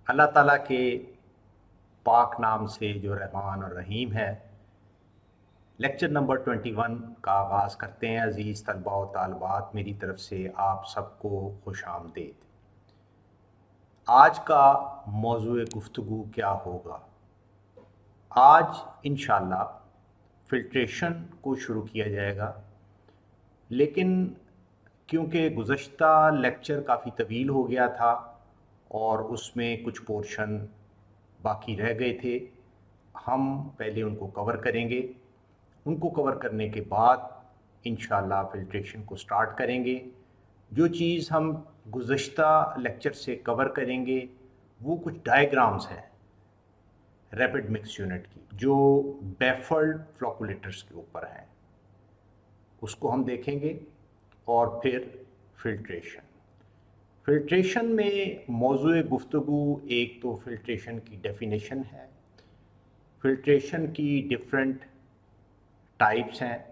अल्लाह ताला के पाक नाम से जो रहमान और रहीम है। लेक्चर नंबर 21 का आगाज़ करते हैं। अज़ीज़ तलबा व तालिबात, मेरी तरफ से आप सबको खुश आमदीद। आज का मौज़ूए गुफ्तगू क्या होगा? आज इंशाअल्लाह फ़िल्ट्रेशन को शुरू किया जाएगा, लेकिन क्योंकि गुज़श्ता लेक्चर काफ़ी तवील हो गया था और उसमें कुछ पोर्शन बाकी रह गए थे, हम पहले उनको कवर करेंगे। उनको कवर करने के बाद इंशाअल्लाह फ़िल्ट्रेशन को स्टार्ट करेंगे। जो चीज़ हम गुज़श्ता लेक्चर से कवर करेंगे वो कुछ डायग्राम्स हैं रैपिड मिक्स यूनिट की, जो बैफल्ड फ्लोकुलेटर्स के ऊपर हैं, उसको हम देखेंगे। और फिर फ़िल्ट्रेशन में मौज़ूए गुफ्तगू एक तो फ़िल्ट्रेशन की डेफिनेशन है, फ़िल्ट्रेशन की डिफरेंट टाइप्स हैं,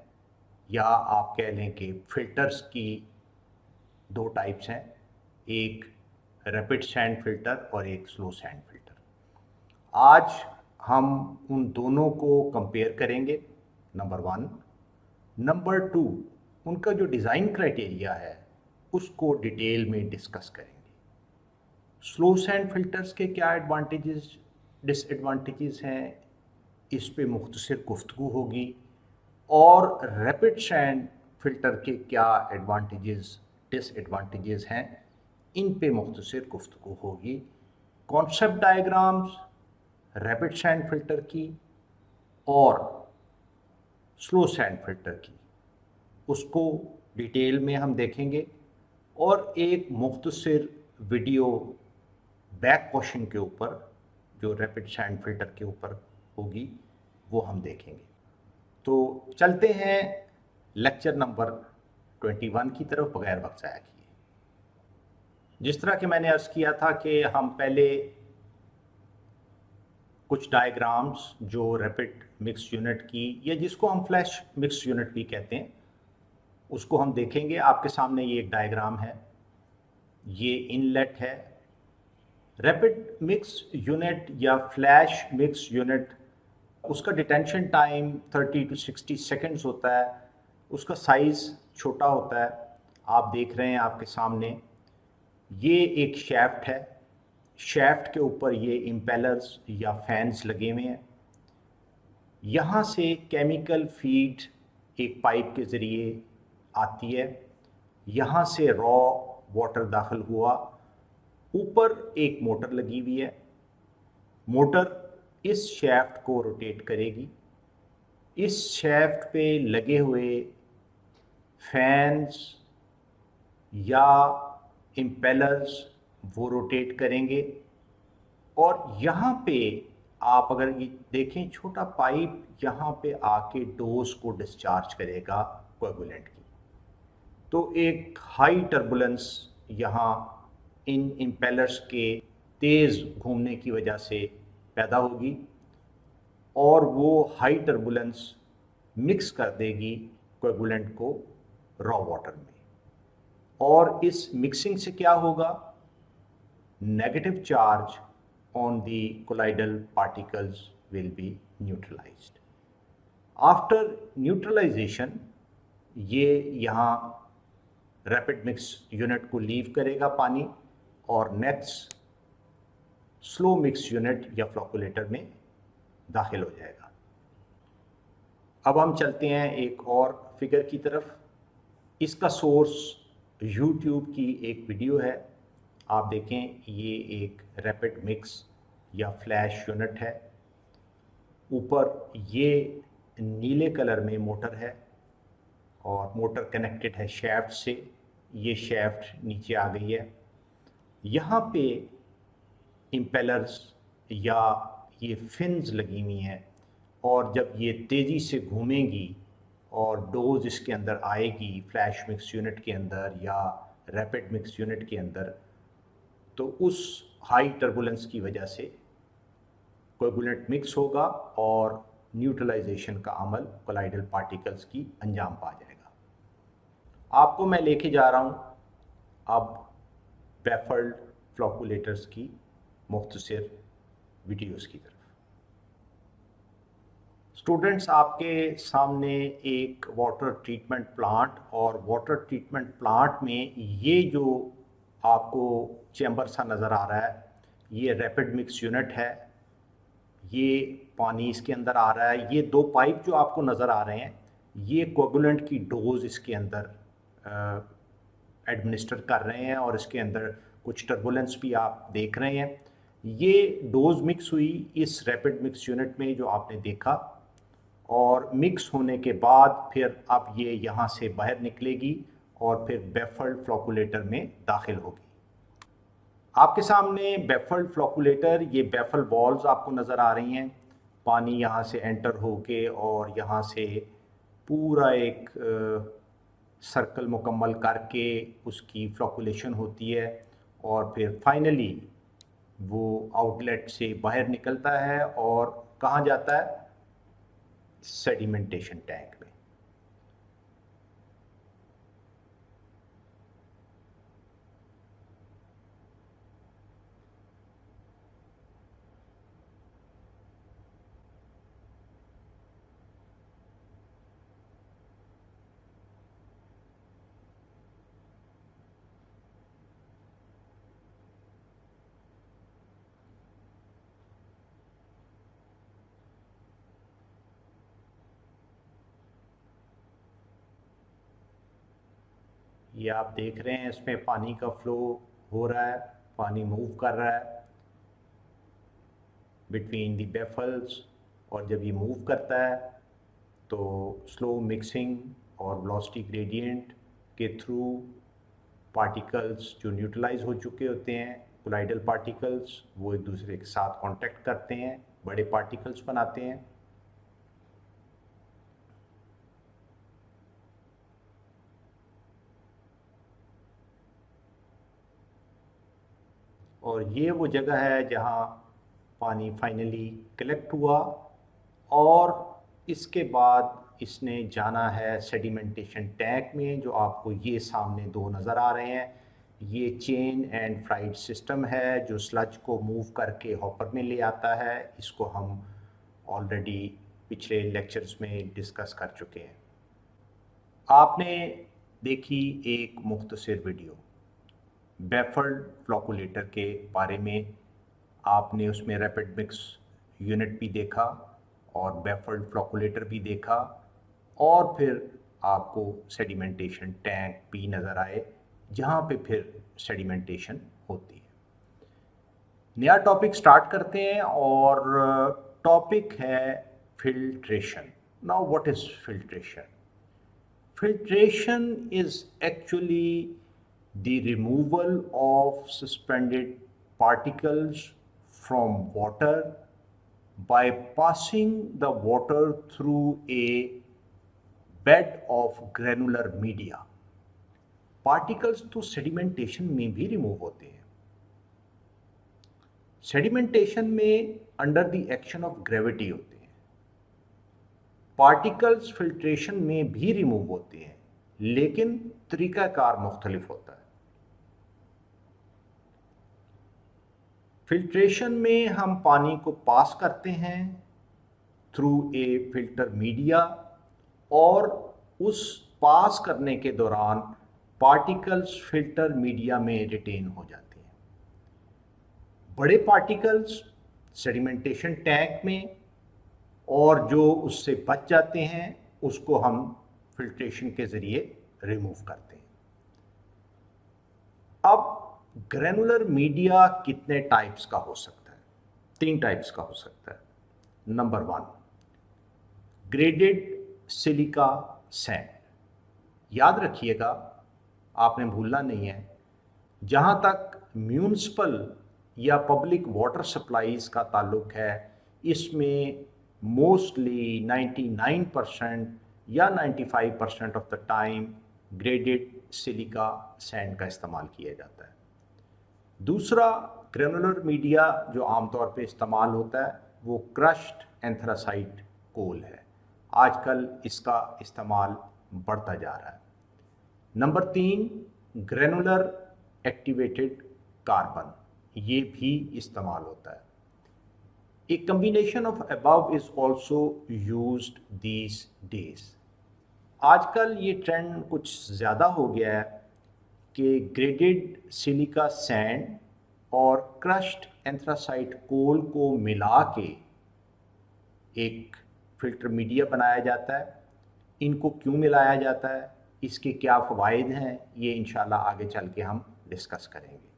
या आप कह लें कि फ़िल्टर्स की दो टाइप्स हैं, एक रैपिड सैंड फ़िल्टर और एक स्लो सैंड फ़िल्टर। आज हम उन दोनों को कंपेयर करेंगे, नंबर 1। नंबर 2, उनका जो डिज़ाइन क्राइटेरिया है उसको डिटेल में डिस्कस करेंगे। स्लो सैंड फ़िल्टर्स के क्या एडवांटेजेस डिसएडवांटेजेस हैं, इस पे मुख्तसर गुफ्तगू होगी। और रैपिड सैंड फ़िल्टर के क्या एडवांटेजेस डिसएडवांटेजेस हैं, इन पे मुख्तसर गुफ्तगू होगी। Concept diagrams rapid sand filter की और स्लो सैंड फ़िल्टर की, उसको डिटेल में हम देखेंगे। और एक मुख्तसर वीडियो बैक वॉशिंग के ऊपर, जो रैपिड सैंड फ़िल्टर के ऊपर होगी, वो हम देखेंगे। तो चलते हैं लेक्चर नंबर 21 की तरफ बगैर वक्त ज़ाया किए। जिस तरह कि मैंने अर्ज़ किया था कि हम पहले कुछ डायग्राम्स जो रैपिड मिक्स यूनिट की, या जिसको हम फ्लैश मिक्स यूनिट भी कहते हैं, उसको हम देखेंगे। आपके सामने ये एक डायग्राम है, ये इनलेट है। रैपिड मिक्स यूनिट या फ्लैश मिक्स यूनिट, उसका डिटेंशन टाइम 30 to 60 सेकेंड्स होता है। उसका साइज़ छोटा होता है। आप देख रहे हैं आपके सामने, ये एक शैफ्ट है। शैफ्ट के ऊपर ये इम्पेलर्स या फैंस लगे हुए हैं। यहाँ से केमिकल फीड एक पाइप के ज़रिए आती है। यहाँ से रॉ वाटर दाखिल हुआ, ऊपर एक मोटर लगी हुई है। मोटर इस शैफ्ट को रोटेट करेगी। इस शैफ्ट पे लगे हुए फैंस या इम्पेलर्स वो रोटेट करेंगे। और यहाँ पे आप अगर ये देखें, छोटा पाइप यहाँ पे आके डोज को डिस्चार्ज करेगा कोएगुलेंट की। तो एक हाई टर्बुलेंस यहाँ इन इम्पेलर्स के तेज़ घूमने की वजह से पैदा होगी, और वो हाई टर्बुलेंस मिक्स कर देगी कोएगुलेंट को रॉ वाटर में। और इस मिक्सिंग से क्या होगा? Negative charge on the colloidal particles will be neutralized. After neutralization, ये यहाँ रैपिड मिक्स यूनिट को लीव करेगा पानी, और नेक्स्ट स्लो मिक्स यूनिट या फ्लोकुलेटर में दाखिल हो जाएगा। अब हम चलते हैं एक और फिगर की तरफ। इसका सोर्स YouTube की एक वीडियो है। आप देखें, ये एक रैपिड मिक्स या फ्लैश यूनिट है। ऊपर ये नीले कलर में मोटर है, और मोटर कनेक्टेड है शैफ्ट से। ये शैफ्ट नीचे आ गई है। यहाँ पे इम्पेलर्स या ये फिन्स लगी हुई हैं, और जब ये तेज़ी से घूमेंगी और डोज इसके अंदर आएगी फ्लैश मिक्स यूनिट के अंदर या रैपिड मिक्स यूनिट के अंदर, तो उस हाई टर्बुलेंस की वजह से कोएगुलेंट मिक्स होगा और न्यूट्रलाइजेशन का अमल कोलाइडल पार्टिकल्स की अंजाम पा जाएगा। आपको मैं लेके जा रहा हूँ अब बैफल्ड फ्लोकुलेटर्स की मुख्तसर वीडियोस की तरफ। स्टूडेंट्स, आपके सामने एक वाटर ट्रीटमेंट प्लांट और वाटर ट्रीटमेंट प्लांट में ये जो आपको चैम्बर सा नज़र आ रहा है, ये रैपिड मिक्स यूनिट है। ये पानी इसके अंदर आ रहा है। ये दो पाइप जो आपको नज़र आ रहे हैं, ये कोगुलेंट की डोज इसके अंदर एडमिनिस्टर कर रहे हैं और इसके अंदर कुछ टर्बुलेंस भी आप देख रहे हैं। ये डोज मिक्स हुई इस रैपिड मिक्स यूनिट में जो आपने देखा, और मिक्स होने के बाद फिर अब ये यहाँ से बाहर निकलेगी और फिर बेफल्ड फ्लोकुलेटर में दाखिल होगी। आपके सामने बेफल्ड फ्लोकुलेटर, ये बेफल वॉल्व्स आपको नज़र आ रही हैं। पानी यहाँ से एंटर होके और यहाँ से पूरा एक सर्कल मुकम्मल करके उसकी फ्लोकुलेशन होती है और फिर फाइनली वो आउटलेट से बाहर निकलता है और कहाँ जाता है? सेडिमेंटेशन टैंक में। ये आप देख रहे हैं, इसमें पानी का फ्लो हो रहा है, पानी मूव कर रहा है बिटवीन दी बेफल्स, और जब ये मूव करता है तो स्लो मिक्सिंग और वेलोसिटी ग्रेडियंट के थ्रू पार्टिकल्स जो न्यूट्रलाइज हो चुके होते हैं, कोलाइडल पार्टिकल्स, वो एक दूसरे के साथ कांटेक्ट करते हैं, बड़े पार्टिकल्स बनाते हैं। और ये वो जगह है जहाँ पानी फाइनली कलेक्ट हुआ और इसके बाद इसने जाना है सेडिमेंटेशन टैंक में, जो आपको ये सामने दो नज़र आ रहे हैं। ये चेन एंड फ्राइड सिस्टम है जो स्लज को मूव करके हॉपर में ले आता है। इसको हम ऑलरेडी पिछले लेक्चर्स में डिस्कस कर चुके हैं। आपने देखी एक मुख्तसर वीडियो बेफल्ड फ्लोकुलेटर के बारे में। आपने उसमें रैपिड मिक्स यूनिट भी देखा और बेफल्ड फ्लोकुलेटर भी देखा, और फिर आपको सेडिमेंटेशन टैंक भी नज़र आए जहाँ पे फिर सेडिमेंटेशन होती है। नया टॉपिक स्टार्ट करते हैं और टॉपिक है filtration. Now what is filtration? Filtration is actually the removal of suspended particles from water by passing the water through a bed of granular media. Particles तो sedimentation में भी remove होते हैं। Sedimentation में under the action of gravity होते हैं। Particles filtration में भी रिमूव होते हैं, लेकिन तरीकाकार मुख्तलिफ होता है। फिल्ट्रेशन में हम पानी को पास करते हैं थ्रू ए फिल्टर मीडिया, और उस पास करने के दौरान पार्टिकल्स फिल्टर मीडिया में रिटेन हो जाते हैं। बड़े पार्टिकल्स सेडिमेंटेशन टैंक में, और जो उससे बच जाते हैं उसको हम फिल्ट्रेशन के ज़रिए रिमूव करते हैं। अब ग्रेनुलर मीडिया कितने टाइप्स का हो सकता है? 3 टाइप्स का हो सकता है। Number 1, graded silica sand. याद रखिएगा, आपने भूलना नहीं है, जहाँ तक म्यूनिसिपल या पब्लिक वाटर सप्लाईज का ताल्लुक है, इसमें मोस्टली 99% या 95% of the time graded silica sand का इस्तेमाल किया जाता है। दूसरा ग्रेनुलर मीडिया जो आमतौर पे इस्तेमाल होता है वो क्रश्ड एंथ्रासाइट कोल है। आजकल इसका इस्तेमाल बढ़ता जा रहा है। Number 3, granular activated carbon. ये भी इस्तेमाल होता है। ए combination of above is also used these days. आजकल ये ट्रेंड कुछ ज़्यादा हो गया है कि ग्रेडेड सिलिका सैंड और क्रश्ड एंथ्रासाइट कोल को मिला के एक फ़िल्टर मीडिया बनाया जाता है। इनको क्यों मिलाया जाता है, इसके क्या फ़वाइद हैं, ये इंशाल्लाह आगे चल के हम डिस्कस करेंगे।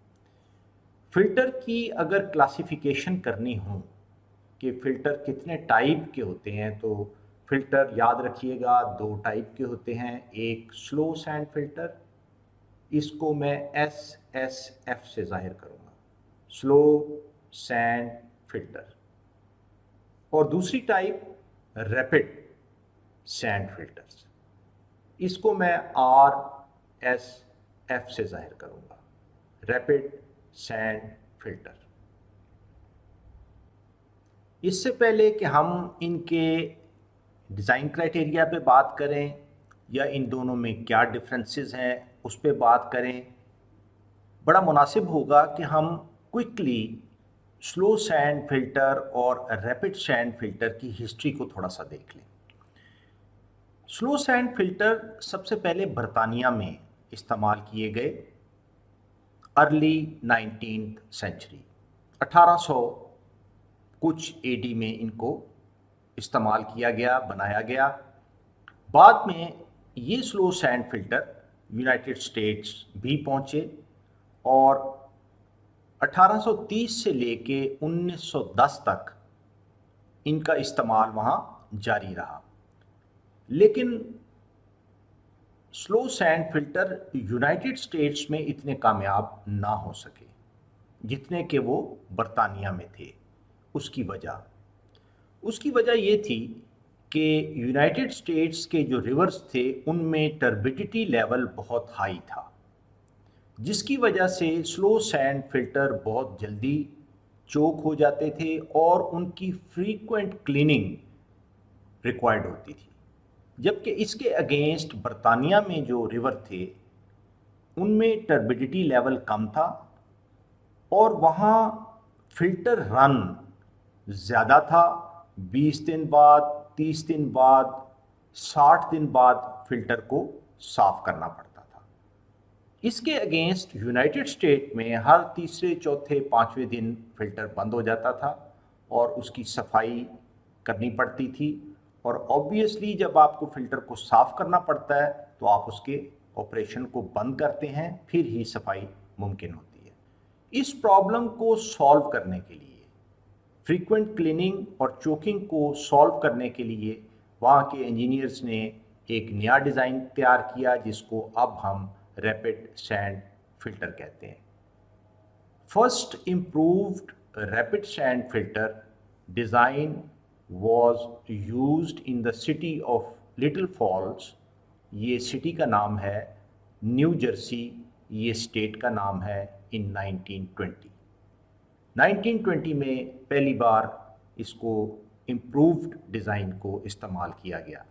फ़िल्टर की अगर क्लासिफिकेशन करनी हो कि फ़िल्टर कितने टाइप के होते हैं, तो फ़िल्टर याद रखिएगा 2 टाइप के होते हैं। एक स्लो सैंड फ़िल्टर, इसको मैं SSF से ज़ाहिर करूँगा, स्लो सैंड फ़िल्टर। और दूसरी टाइप रैपिड सैंड फ़िल्टर्स, इसको मैं RSF से ज़ाहिर करूँगा, रैपिड सैंड फ़िल्टर। इससे पहले कि हम इनके डिज़ाइन क्राइटेरिया पे बात करें या इन दोनों में क्या डिफरेंसेस हैं उस पे बात करें, बड़ा मुनासिब होगा कि हम क्विकली स्लो सैंड फ़िल्टर और रैपिड सैंड फ़िल्टर की हिस्ट्री को थोड़ा सा देख लें। स्लो सैंड फ़िल्टर सबसे पहले बरतानिया में इस्तेमाल किए गए अर्ली 19th सेंचुरी, 1800 कुछ AD में इनको इस्तेमाल किया गया, बनाया गया। बाद में ये slow sand filter United states भी पहुँचे और 1830 से लेके 1910 तक इनका इस्तेमाल वहाँ जारी रहा। लेकिन slow sand filter United states में इतने कामयाब ना हो सके जितने कि वो बरतानिया में थे। उसकी वजह ये थी कि यूनाइटेड स्टेट्स के जो रिवर्स थे उनमें टर्बिडिटी लेवल बहुत हाई था, जिसकी वजह से स्लो सैंड फ़िल्टर बहुत जल्दी चोक हो जाते थे और उनकी फ्रीक्वेंट क्लीनिंग रिक्वायर्ड होती थी। जबकि इसके अगेंस्ट बरतानिया में जो रिवर थे उनमें टर्बिडिटी लेवल कम था और वहाँ फ़िल्टर रन ज़्यादा था। 20 दिन बाद, 30 दिन बाद, 60 दिन बाद फ़िल्टर को साफ़ करना पड़ता था। इसके अगेंस्ट यूनाइटेड स्टेट में हर तीसरे, चौथे, 5वें दिन फ़िल्टर बंद हो जाता था और उसकी सफाई करनी पड़ती थी। और ऑब्वियसली जब आपको फ़िल्टर को साफ़ करना पड़ता है तो आप उसके ऑपरेशन को बंद करते हैं, फिर ही सफाई मुमकिन होती है। इस प्रॉब्लम को सॉल्व करने के लिए, फ्रीक्वेंट क्लीनिंग और चोकिंग को सॉल्व करने के लिए वहाँ के इंजीनियर्स ने एक नया डिज़ाइन तैयार किया जिसको अब हम रैपिड सैंड फ़िल्टर कहते हैं। First improved rapid sand filter design was used in the city of Little Falls। ये सिटी का नाम है, न्यू जर्सी ये स्टेट का नाम है। इन 1920 में पहली बार इसको इम्प्रूव्ड डिज़ाइन को इस्तेमाल किया गया।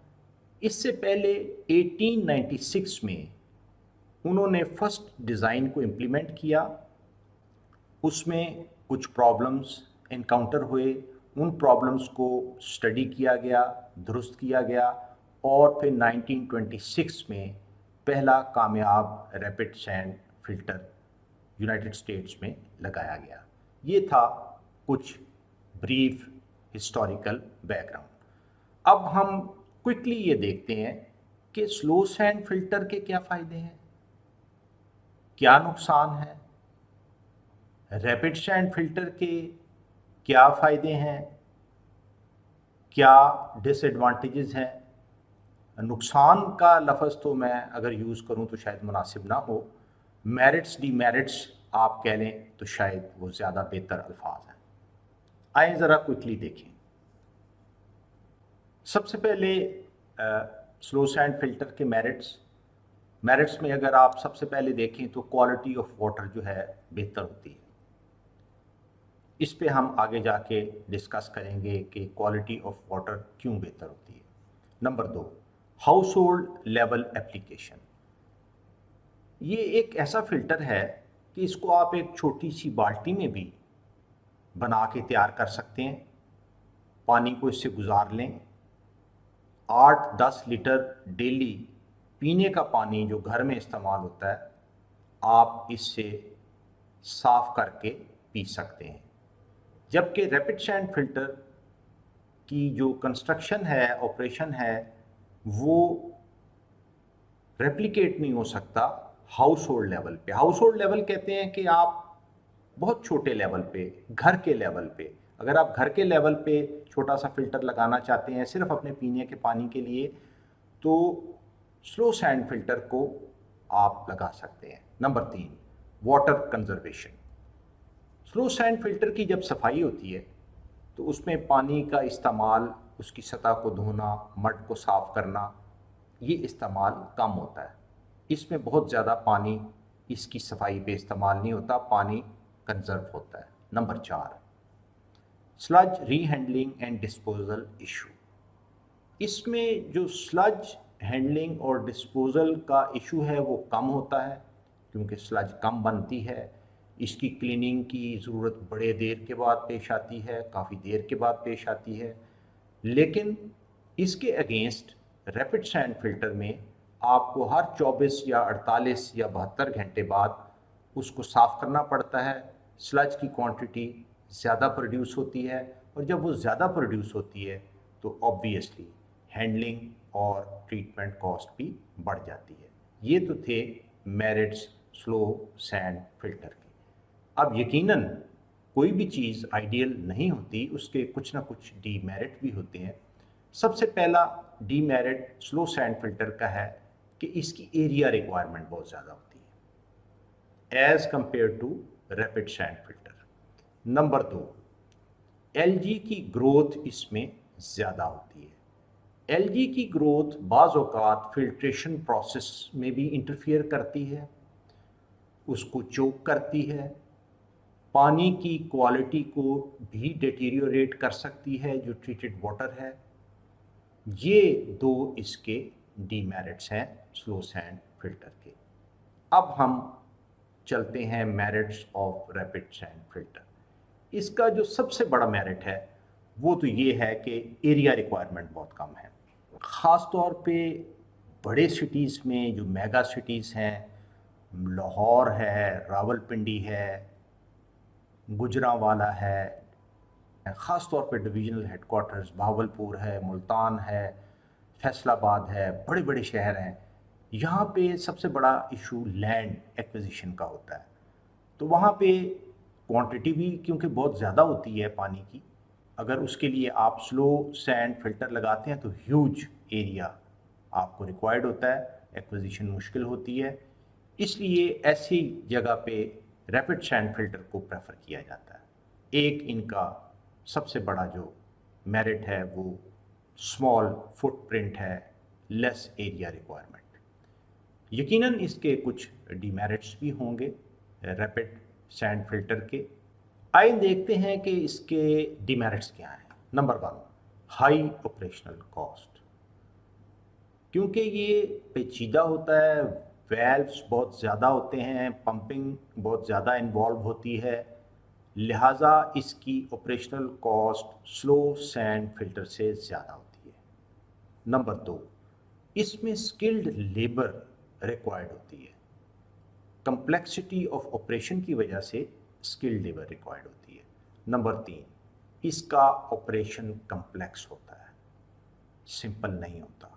इससे पहले 1896 में उन्होंने फर्स्ट डिज़ाइन को इम्प्लीमेंट किया। उसमें कुछ प्रॉब्लम्स इनकाउंटर हुए, उन प्रॉब्लम्स को स्टडी किया गया, दुरुस्त किया गया और फिर 1926 में पहला कामयाब rapid sand filter United states में लगाया गया। ये था कुछ ब्रीफ हिस्टोरिकल बैकग्राउंड। अब हम क्विकली ये देखते हैं कि स्लो सैंड फ़िल्टर के क्या फ़ायदे हैं, क्या नुकसान है, रैपिड सैंड फ़िल्टर के क्या फ़ायदे हैं, क्या डिसएडवांटेजेस हैं। नुकसान का लफ्ज़ तो मैं अगर यूज़ करूं तो शायद मुनासिब ना हो, मेरिट्स डीमेरिट्स आप कह लें तो शायद वो ज़्यादा बेहतर अल्फाज हैं। आइए ज़रा क्विकली देखें। सबसे पहले स्लो सैंड फ़िल्टर के मेरिट्स में अगर आप सबसे पहले देखें तो क्वालिटी ऑफ वाटर जो है बेहतर होती है। इस पे हम आगे जाके डिस्कस करेंगे कि क्वालिटी ऑफ वाटर क्यों बेहतर होती है। Number 2, house hold level application. ये एक ऐसा फ़िल्टर है कि इसको आप एक छोटी सी बाल्टी में भी बना के तैयार कर सकते हैं। पानी को इससे गुजार लें। 8-10 लीटर डेली पीने का पानी जो घर में इस्तेमाल होता है, आप इससे साफ करके पी सकते हैं। जबकि रैपिड सैंड फिल्टर की जो कंस्ट्रक्शन है, ऑपरेशन है, वो रेप्लिकेट नहीं हो सकता हाउस होल्ड लेवल पे। हाउस होल्ड लेवल कहते हैं कि आप बहुत छोटे लेवल पे, घर के लेवल पे, अगर आप घर के लेवल पे छोटा सा फिल्टर लगाना चाहते हैं सिर्फ अपने पीने के पानी के लिए, तो स्लो सैंड फिल्टर को आप लगा सकते हैं। Number 3, water conservation. Slow sand filter की जब सफाई होती है तो उसमें पानी का इस्तेमाल, उसकी सतह को धोना, मड को साफ करना, ये इस्तेमाल कम होता है। इसमें बहुत ज़्यादा पानी इसकी सफाई पे इस्तेमाल नहीं होता, पानी कंजर्व होता है। Number 4, sludge rehandling and disposal issue. इसमें जो स्लज हैंडलिंग और डिस्पोजल का इशू है वो कम होता है, क्योंकि स्लज कम बनती है। इसकी क्लीनिंग की ज़रूरत बड़े देर के बाद पेश आती है, काफ़ी देर के बाद पेश आती है। लेकिन इसके अगेंस्ट रैपिड सैंड फिल्टर में आपको हर 24 या 48 या 72 घंटे बाद उसको साफ़ करना पड़ता है। स्लज की क्वांटिटी ज़्यादा प्रोड्यूस होती है, और जब वो ज़्यादा प्रोड्यूस होती है तो ऑब्वियसली हैंडलिंग और ट्रीटमेंट कॉस्ट भी बढ़ जाती है। ये तो थे मेरिट्स स्लो सैंड फिल्टर के। अब यकीनन कोई भी चीज़ आइडियल नहीं होती, उसके कुछ ना कुछ डीमेरिट भी होते हैं। सबसे पहला डीमेरिट स्लो सैंड फिल्टर का है कि इसकी एरिया रिक्वायरमेंट बहुत ज़्यादा होती है as compare to rapid sand filter. Number 2, algae की ग्रोथ इसमें ज़्यादा होती है। एलजी की ग्रोथ बाज़ औक़ात फिल्ट्रेशन प्रोसेस में भी इंटरफियर करती है, उसको चोक करती है, पानी की क्वालिटी को भी डिटीरियोरेट कर सकती है जो ट्रीटेड वाटर है। ये 2 इसके डीमेरिट्स हैं स्लो सैंड फिल्टर के। अब हम चलते हैं merits of rapid sand filter. इसका जो सबसे बड़ा मेरिट है वो तो ये है कि एरिया रिक्वायरमेंट बहुत कम है। ख़ास तौर पे बड़े सिटीज़ में, जो मेगा सिटीज़ हैं, लाहौर है, रावलपिंडी है, गुजरांवाला है, ख़ास तौर पे डिवीज़नल हेडक्वार्टर्स भावलपुर है, मुल्तान है, फैसलाबाद है, बड़े बड़े शहर हैं। यहाँ पे सबसे बड़ा इशू लैंड एक्विजिशन का होता है। तो वहाँ पे क्वांटिटी भी क्योंकि बहुत ज़्यादा होती है पानी की, अगर उसके लिए आप स्लो सैंड फिल्टर लगाते हैं तो ह्यूज एरिया आपको रिक्वायर्ड होता है, एक्विजिशन मुश्किल होती है। इसलिए ऐसी जगह पे रैपिड सैंड फिल्टर को प्रेफर किया जाता है। एक इनका सबसे बड़ा जो मेरिट है वो स्मॉल फुटप्रिंट है, लेस एरिया रिक्वायरमेंट। यकीनन इसके कुछ डीमेरिट्स भी होंगे रैपिड सैंड फिल्टर के। आइए देखते हैं कि इसके डीमेरिट्स क्या हैं। Number 1, high operational cost. क्योंकि ये पेचीदा होता है, वेल्व्स बहुत ज़्यादा होते हैं, पंपिंग बहुत ज़्यादा इन्वॉल्व होती है, लिहाजा इसकी operational cost slow sand filter से ज़्यादा होती है। नंबर 2, इसमें स्किल्ड लेबर रिक्वायर्ड होती है। कंप्लेक्सिटी ऑफ ऑपरेशन की वजह से स्किल्ड लेबर रिक्वायर्ड होती है। नंबर 3, इसका ऑपरेशन कम्प्लेक्स होता है, सिंपल नहीं होता।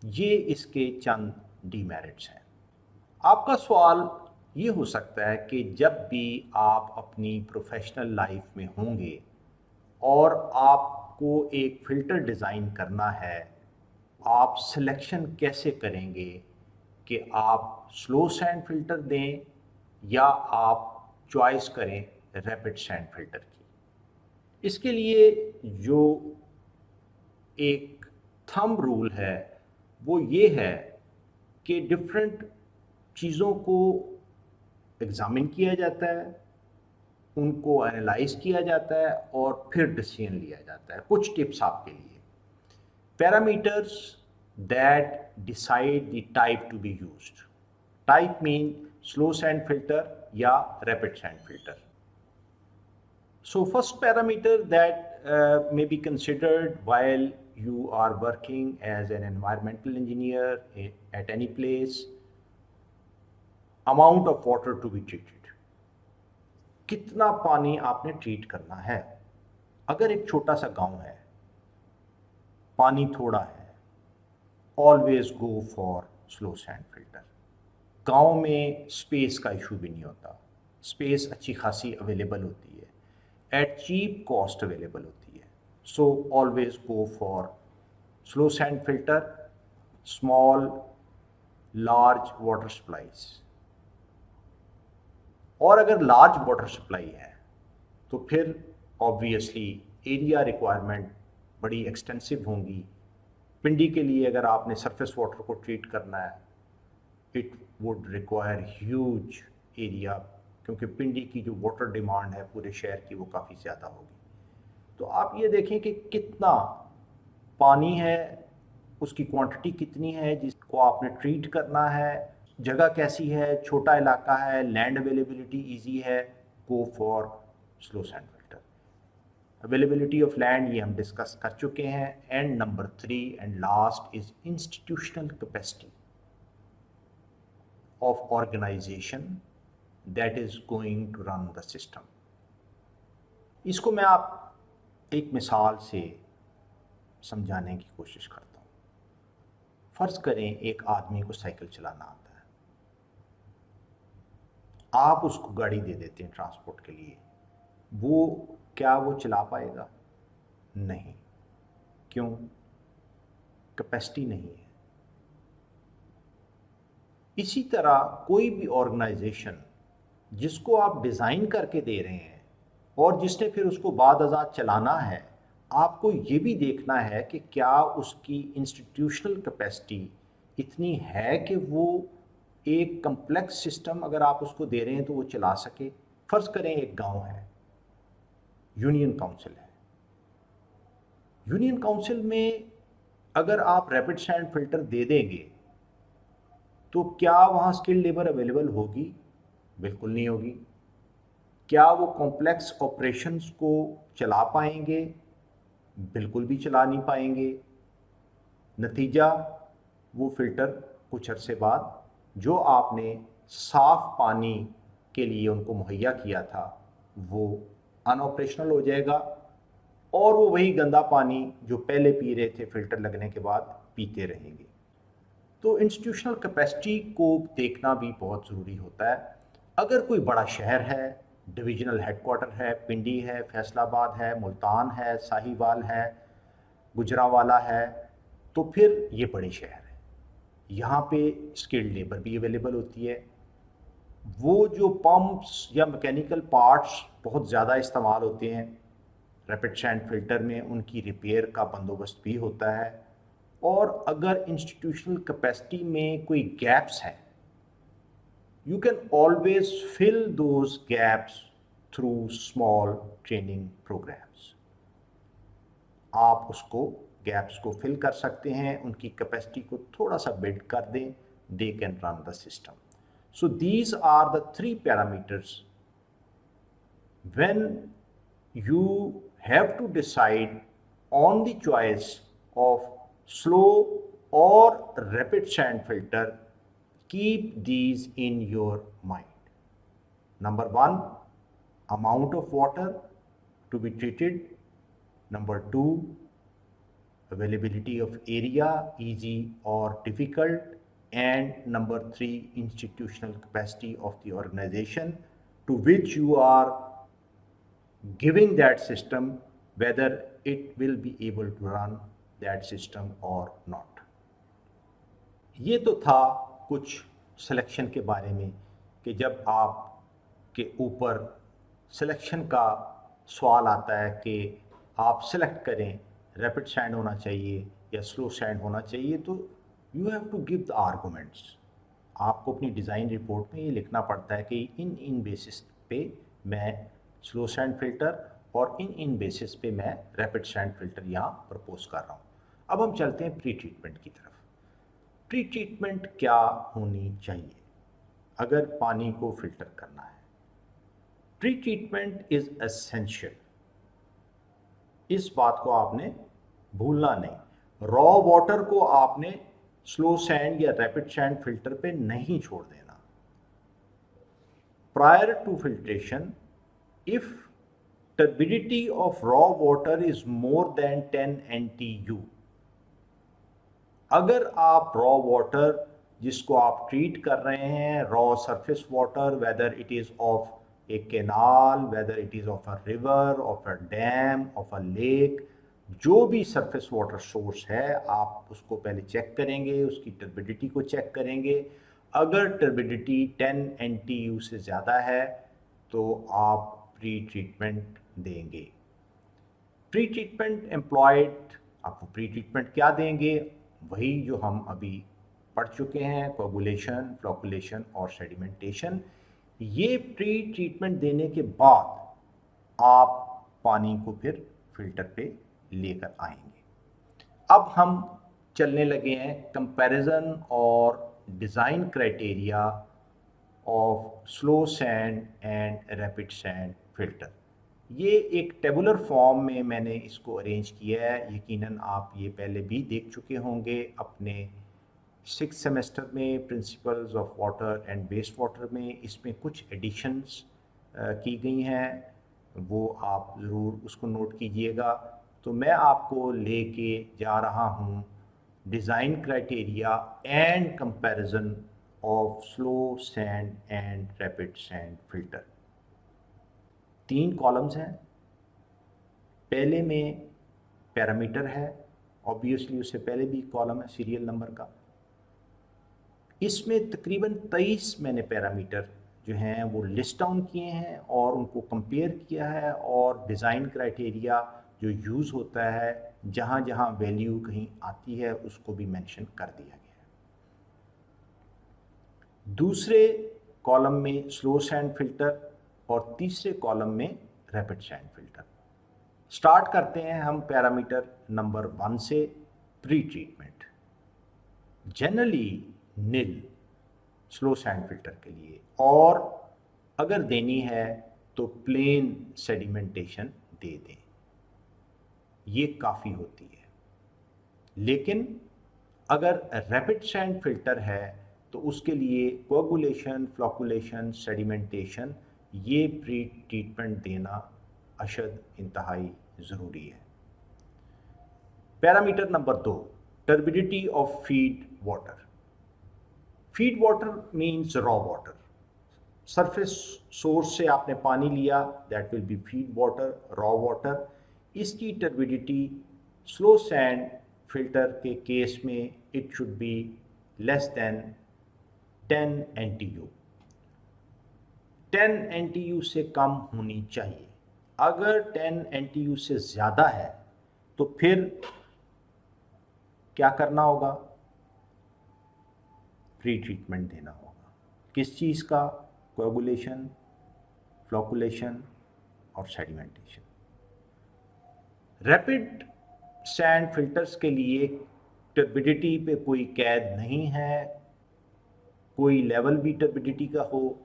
ये इसके चंद डीमेरिट्स हैं। आपका सवाल ये हो सकता है कि जब भी आप अपनी प्रोफेशनल लाइफ में होंगे और आपको एक फ़िल्टर डिज़ाइन करना है, आप सिलेक्शन कैसे करेंगे कि आप स्लो सैंड फिल्टर दें या आप चॉइस करें रैपिड सैंड फिल्टर की। इसके लिए जो एक थंब रूल है वो ये है कि डिफरेंट चीज़ों को एग्ज़ामिन किया जाता है, उनको एनालाइज किया जाता है और फिर डिसीजन लिया जाता है। कुछ टिप्स आपके लिए। Parameters that decide the type to be used. Type mean slow sand filter या rapid sand filter? So first parameter that may be considered while you are working as an environmental engineer at any place, amount of water to be treated. कितना पानी आपने treat करना है। अगर एक छोटा सा गांव है, पानी थोड़ा है, always go for slow sand filter. गांव में स्पेस का इशू भी नहीं होता, स्पेस अच्छी खासी अवेलेबल होती है, एट चीप कॉस्ट अवेलेबल होती है। So always go for slow sand filter, small large water supplies. और अगर लार्ज वाटर सप्लाई है तो फिर ऑब्वियसली एरिया रिक्वायरमेंट बड़ी एक्सटेंसिव होंगी। पिंडी के लिए अगर आपने सरफेस वाटर को ट्रीट करना है, it would require huge area, क्योंकि पिंडी की जो वाटर डिमांड है पूरे शहर की वो काफ़ी ज़्यादा होगी। तो आप ये देखें कि कितना पानी है, उसकी क्वांटिटी कितनी है जिसको आपने ट्रीट करना है, जगह कैसी है, छोटा इलाका है, लैंड अवेलेबिलिटी इजी है, go for slow sand filter. Availability of land ये हम डिस्कस कर चुके हैं। And number 3 and last is institutional capacity of organization that is going to run the system. इसको मैं आप एक मिसाल से समझाने की कोशिश करता हूँ। फ़र्ज़ करें एक आदमी को साइकिल चलाना आता है, आप उसको गाड़ी दे देते हैं ट्रांसपोर्ट के लिए, क्या वो चला पाएगा? नहीं। क्यों? कैपेसिटी नहीं है। इसी तरह कोई भी ऑर्गेनाइजेशन जिसको आप डिज़ाइन करके दे रहे हैं और जिसने फिर उसको बाद अज़ां चलाना है, आपको ये भी देखना है कि क्या उसकी इंस्टीट्यूशनल कैपेसिटी इतनी है कि वो एक कम्प्लेक्स सिस्टम अगर आप उसको दे रहे हैं तो वो चला सके। फ़र्ज़ करें एक गांव है, यूनियन काउंसिल है। यूनियन काउंसिल में अगर आप रैपिड सैंड फिल्टर दे देंगे तो क्या वहाँ स्किल्ड लेबर अवेलेबल होगी? बिल्कुल नहीं होगी। क्या वो कॉम्प्लेक्स ऑपरेशंस को चला पाएंगे? बिल्कुल भी चला नहीं पाएंगे। नतीजा, वो फ़िल्टर कुछ अरसे बाद जो आपने साफ़ पानी के लिए उनको मुहैया किया था वो अनऑपरेशनल हो जाएगा और वो वही गंदा पानी जो पहले पी रहे थे फ़िल्टर लगने के बाद पीते रहेंगे। तो इंस्टीट्यूशनल कैपेसिटी को देखना भी बहुत ज़रूरी होता है। अगर कोई बड़ा शहर है, डिविजनल हेडक्वार्टर है, पिंडी है, फैसलाबाद है, मुल्तान है, साहिवाल है, गुजरांवाला है, तो फिर ये बड़े शहर हैं। यहाँ पे स्किल्ड लेबर भी अवेलेबल होती है। वो जो पंप्स या मैकेनिकल पार्ट्स बहुत ज़्यादा इस्तेमाल होते हैं रैपिड सैंड फिल्टर में, उनकी रिपेयर का बंदोबस्त भी होता है। और अगर इंस्टीट्यूशनल कैपेसिटी में कोई गैप्स हैं, you can always fill those gaps through small training programs. आप उसको गैप्स को फिल कर सकते हैं, उनकी कैपेसिटी को थोड़ा सा बिल्ड कर दें, they can run the system. So these are the 3 parameters when you have to decide on the choice of slow or rapid sand filter. Keep these in your mind. Number 1, amount of water to be treated. Number 2, availability of area, easy or difficult. And number 3, institutional capacity of the organization to which you are giving that system, whether it will be able to run that system or not. ये तो था कुछ selection के बारे में कि जब आप के ऊपर सिलेक्शन का सवाल आता है कि आप सिलेक्ट करें रैपिड सैंड होना चाहिए या स्लो सैंड होना चाहिए, तो you have to give the arguments. आपको अपनी डिज़ाइन रिपोर्ट में ये लिखना पड़ता है कि इन बेसिस पे मैं स्लो सैंड फिल्टर और इन बेसिस पे मैं रैपिड सैंड फिल्टर यहाँ प्रपोज कर रहा हूँ। अब हम चलते हैं प्री ट्रीटमेंट की तरफ। प्री ट्रीटमेंट क्या होनी चाहिए? अगर पानी को फिल्टर करना है। प्री ट्रीटमेंट इज एसेंशियल, इस बात को आपने भूलना नहीं। रॉ वाटर को आपने स्लो सैंड या रैपिड सैंड फिल्टर पे नहीं छोड़ देना। Prior to filtration, if turbidity of raw water is more than 10 NTU, अगर आप रॉ वाटर जिसको आप ट्रीट कर रहे हैं, raw surface water, whether it is of A canal, whether it is of a river, of a dam, of a lake, जो भी surface water source है, आप उसको पहले चेक करेंगे, उसकी टर्बिडिटी को चेक करेंगे। अगर टर्बिडिटी 10 NTU से ज़्यादा है तो आप प्री ट्रीटमेंट देंगे। प्री ट्रीटमेंट एम्प्लॉयड, आपको प्री ट्रीटमेंट क्या देंगे? वही जो हम अभी पढ़ चुके हैं, कोगुलेशन, फ्लोकुलेशन और सेडिमेंटेशन। ये प्री ट्रीटमेंट देने के बाद आप पानी को फिर फिल्टर पे लेकर आएंगे। अब हम चलने लगे हैं कंपैरिजन और design criteria of slow sand and rapid sand filter. ये एक टेबुलर फॉर्म में मैंने इसको अरेंज किया है। यकीनन आप ये पहले भी देख चुके होंगे अपने 6th सेमेस्टर में principles of water and waste water में। इसमें कुछ एडिशंस की गई हैं, वो आप ज़रूर उसको नोट कीजिएगा। तो मैं आपको लेके जा रहा हूँ design criteria and comparison of slow sand and rapid sand filter. 3 columns हैं। पहले में पैरामीटर है, ऑब्वियसली उससे पहले भी कॉलम है सीरियल नंबर का। इसमें तकरीबन 23 मैंने पैरामीटर जो हैं वो लिस्ट डाउन किए हैं और उनको कंपेयर किया है, और डिज़ाइन क्राइटेरिया जो यूज़ होता है जहाँ जहाँ वैल्यू कहीं आती है उसको भी मेंशन कर दिया गया है। दूसरे कॉलम में स्लो सैंड फिल्टर और तीसरे कॉलम में रैपिड सैंड फिल्टर। स्टार्ट करते हैं हम पैरामीटर नंबर 1 से, प्री ट्रीटमेंट। जनरली नील स्लो सैंड फिल्टर के लिए, और अगर देनी है तो प्लेन सेडिमेंटेशन दे दें, ये काफ़ी होती है। लेकिन अगर रैपिड सैंड फिल्टर है तो उसके लिए कोगुलेशन, फ्लोकुलेशन, सेडिमेंटेशन, ये प्री ट्रीटमेंट देना अशद इंतहाई ज़रूरी है। Parameter number 2, turbidity of feed water. Feed water means raw water. Surface source से आपने पानी लिया, that will be feed water, raw water. इसकी टर्बिडिटी स्लो सैंड फिल्टर के केस में it should be less then 10 NTU। 10 NTU से कम होनी चाहिए। अगर 10 NTU से ज़्यादा है तो फिर क्या करना होगा? प्री ट्रीटमेंट देना होगा। किस चीज़ का? कोगुलेशन, फ्लोकुलेशन और सेडिमेंटेशन। रैपिड सैंड फिल्टर्स के लिए टर्बिडिटी पे कोई कैद नहीं है, कोई लेवल भी टर्बिडिटी का हो,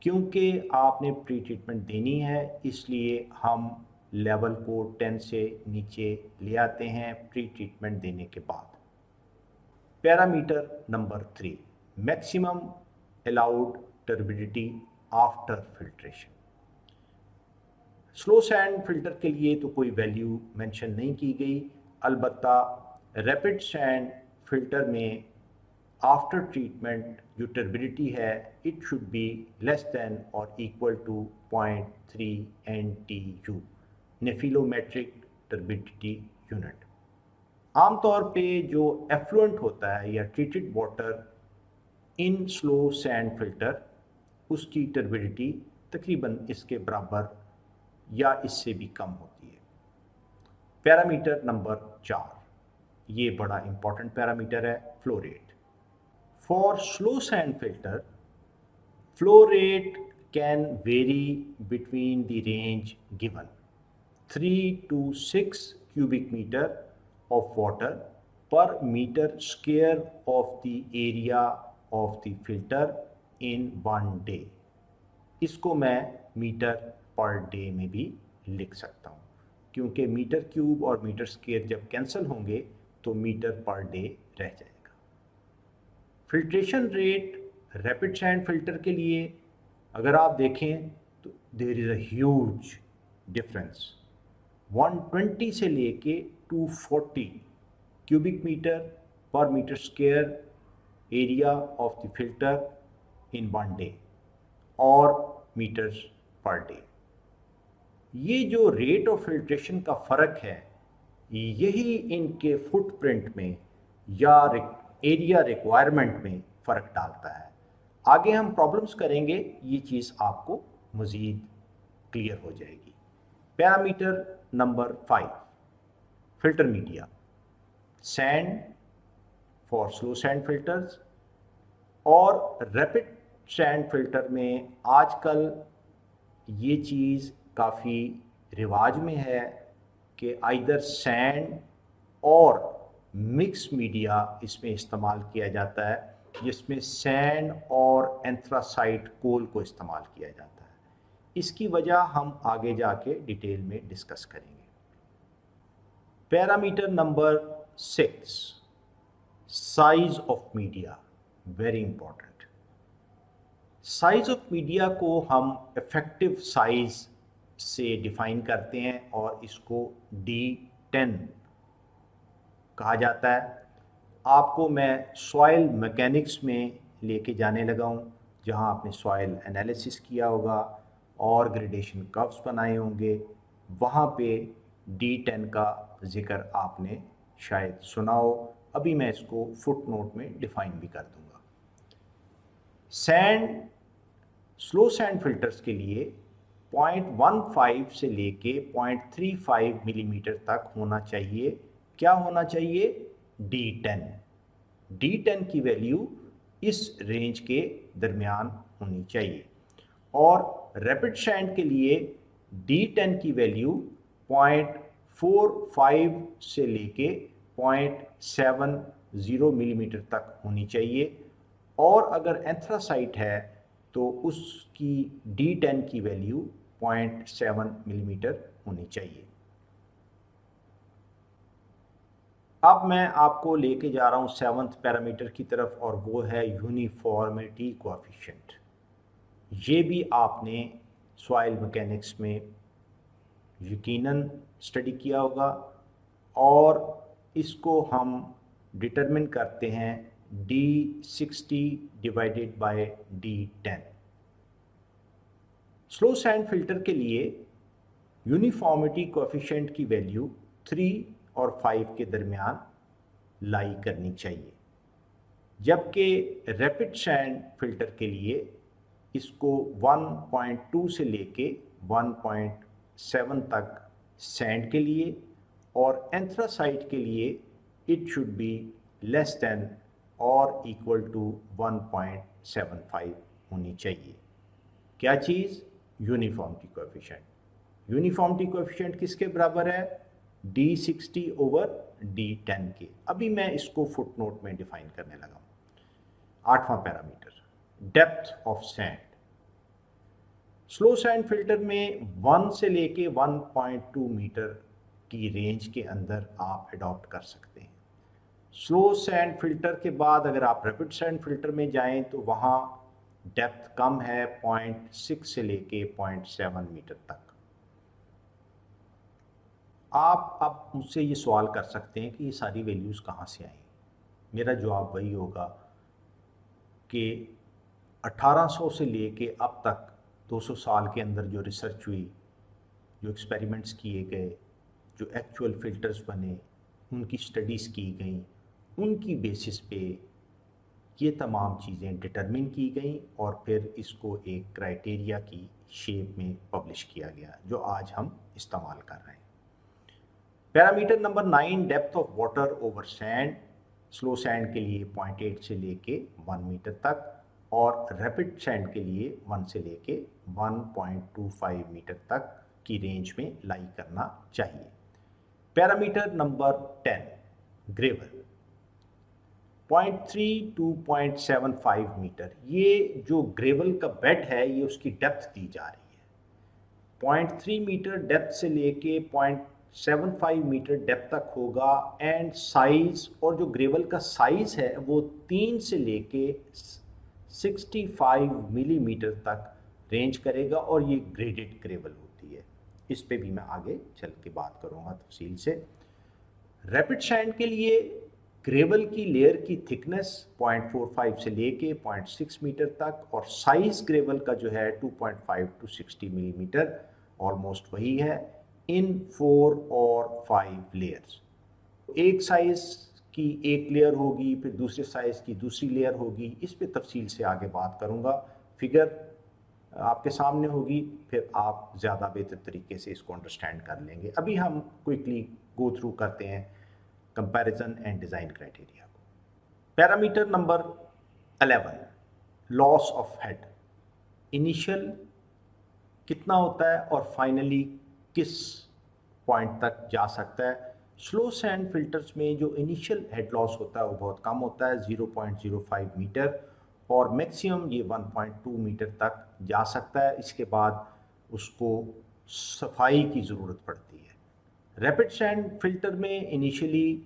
क्योंकि आपने प्री ट्रीटमेंट देनी है, इसलिए हम लेवल को 10 से नीचे ले आते हैं प्री ट्रीटमेंट देने के बाद। Parameter number 3, maximum allowed turbidity after filtration. Slow sand filter के लिए तो कोई वैल्यू मेंशन नहीं की गई, अलबत्ता रैपिड सैंड फिल्टर में आफ्टर ट्रीटमेंट जो टर्बिडिटी है it should be less than और equal to 0.3 NTU, nephelometric turbidity unit. आमतौर पे जो एफ्लुएंट होता है या treated water in slow sand filter, उसकी टर्बिडिटी तकरीबन इसके बराबर या इससे भी कम होती है। पैरामीटर नंबर 4, ये बड़ा इंपॉर्टेंट पैरामीटर है, flow rate. For slow sand filter, flow rate can very between the range given 3 to 6 cubic meter of water per meter square of the area of the filter in 1 day. इसको मैं metre per day में भी लिख सकता हूँ, क्योंकि meter cube और meter square जब कैंसिल होंगे तो मीटर पर डे रह जाएगा। Filtration rate rapid sand filter के लिए अगर आप देखें तो there is a huge difference. 120 से लेके 240 cubic meter per meter square area of the filter in 1 डे और मीटर्स पर डे। ये जो रेट ऑफ फिल्ट्रेशन का फ़र्क है, यही इनके फुटप्रिंट में या एरिया रिक्वायरमेंट में फ़र्क डालता है। आगे हम प्रॉब्लम्स करेंगे, ये चीज़ आपको मज़ीद क्लियर हो जाएगी। Parameter number 5, filter media, sand for slow sand filters और रैपिड सैंड फिल्टर में आजकल ये चीज़ काफ़ी रिवाज में है कि आइदर सैंड और मिक्स मीडिया इसमें इस्तेमाल किया जाता है, जिसमें सैंड और एंथ्रासाइट कोल को इस्तेमाल किया जाता है। इसकी वजह हम आगे जाके डिटेल में डिस्कस करेंगे। Parameter number 6, size of media, very important. Size of media को हम इफेक्टिव साइज से डिफाइन करते हैं और इसको D10 कहा जाता है। आपको मैं सॉइल मैकेनिक्स में लेके जाने लगा हूँ, जहाँ आपने सॉइल एनालिसिस किया होगा और ग्रेडेशन कर्व्स बनाए होंगे। वहाँ पे D10 का जिक्र आपने शायद सुना हो। अभी मैं इसको फुट नोट में डिफाइन भी कर दूँगा। सैंड, स्लो सैंड फिल्टर्स के लिए 0.15 से लेके 0.35 मिलीमीटर तक होना चाहिए। क्या होना चाहिए? D10। D10 की वैल्यू इस रेंज के दरमियान होनी चाहिए। और रैपिड सैंड के लिए D10 की वैल्यू 0.45 से लेके 0.70 मिलीमीटर तक होनी चाहिए। और अगर एंथ्रासाइट है तो उसकी D10 की वैल्यू 0.7 मिलीमीटर होनी चाहिए। अब मैं आपको लेके जा रहा हूँ 7th पैरामीटर की तरफ, और वो है यूनिफॉर्मिटी कोएफिशिएंट। ये भी आपने सॉइल मैकेनिक्स में यकीनन स्टडी किया होगा, और इसको हम डिटरमिन करते हैं D60 divided by D10। Slow sand filter के लिए यूनिफॉर्मिटी कोएफिशिएंट की वैल्यू 3 और 5 के दरमियान लाई करनी चाहिए, जबकि रैपिड सैंड फिल्टर के लिए इसको 1.2 से लेके 1.7 तक सैंड के लिए, और एंथ्रासाइट के लिए it should be less than और इक्वल टू 1.75 होनी चाहिए। क्या चीज़? Uniformity coefficient. यूनिफॉर्मिटी कोएफिशिएंट किसके बराबर है? D60 ओवर D10 के। अभी मैं इसको फुट नोट में डिफाइन करने लगा हूँ। 8वां parameter, depth of sand. Slow sand filter में 1 से लेके 1.2 मीटर की रेंज के अंदर आप अडॉप्ट कर सकते हैं। स्लो सैंड फिल्टर के बाद अगर आप रैपिड सैंड फिल्टर में जाएं तो वहाँ डेप्थ कम है, 0.6 से लेके 0.7 मीटर तक। आप अब मुझसे ये सवाल कर सकते हैं कि ये सारी वैल्यूज़ कहाँ से आई। मेरा जवाब वही होगा कि 1800 से लेके अब तक 200 साल के अंदर जो रिसर्च हुई, जो एक्सपेरिमेंट्स किए गए, जो एक्चुअल फ़िल्टर्स बने, उनकी स्टडीज़ की गई, उनकी बेसिस पे ये तमाम चीज़ें डिटरमिन की गई और फिर इसको एक क्राइटेरिया की शेप में पब्लिश किया गया, जो आज हम इस्तेमाल कर रहे हैं। Parameter number 9, depth of water over sand. Slow sand के लिए 0.8 से लेके 1 मीटर तक, और रैपिड सैंड के लिए 1 से लेके 1.25 मीटर तक की रेंज में लाई करना चाहिए। Parameter number 10, gravel. 0.3 to 0.75 meter, ये जो ग्रेवल का बेड है ये उसकी डेप्थ दी जा रही है। 0.3 मीटर डेप्थ से लेके 0.75 मीटर डेप्थ तक होगा। एंड साइज, और जो ग्रेवल का साइज है वो 3 से लेके 65 मिलीमीटर तक रेंज करेगा, और ये ग्रेडेड ग्रेवल होती है। इस पे भी मैं आगे चल के बात करूँगा तफसील से। रैपिड सैंड के लिए ग्रेवल की लेयर की थिकनेस 0.45 से लेके 0.6 मीटर तक, और साइज ग्रेवल का जो है 2.5 टू 60 मिलीमीटर, ऑलमोस्ट वही है, इन 4 और 5 लेयर्स। एक साइज की एक लेयर होगी, फिर दूसरे साइज की दूसरी लेयर होगी। इस पे तफसील से आगे बात करूँगा। फिगर आपके सामने होगी, फिर आप ज़्यादा बेहतर तरीके से इसको अंडरस्टैंड कर लेंगे। अभी हम क्विकली गो थ्रू करते हैं कंपैरिजन एंड डिज़ाइन क्राइटेरिया को। Parameter number 11, loss of head. Initial कितना होता है और फाइनली किस पॉइंट तक जा सकता है। स्लो सैंड फिल्टर्स में जो इनिशियल हेड लॉस होता है वो बहुत कम होता है, 0.05 मीटर, और मैक्सिमम ये 1.2 मीटर तक जा सकता है। इसके बाद उसको सफाई की ज़रूरत पड़ती है। रैपिड सैंड फिल्टर में इनिशियली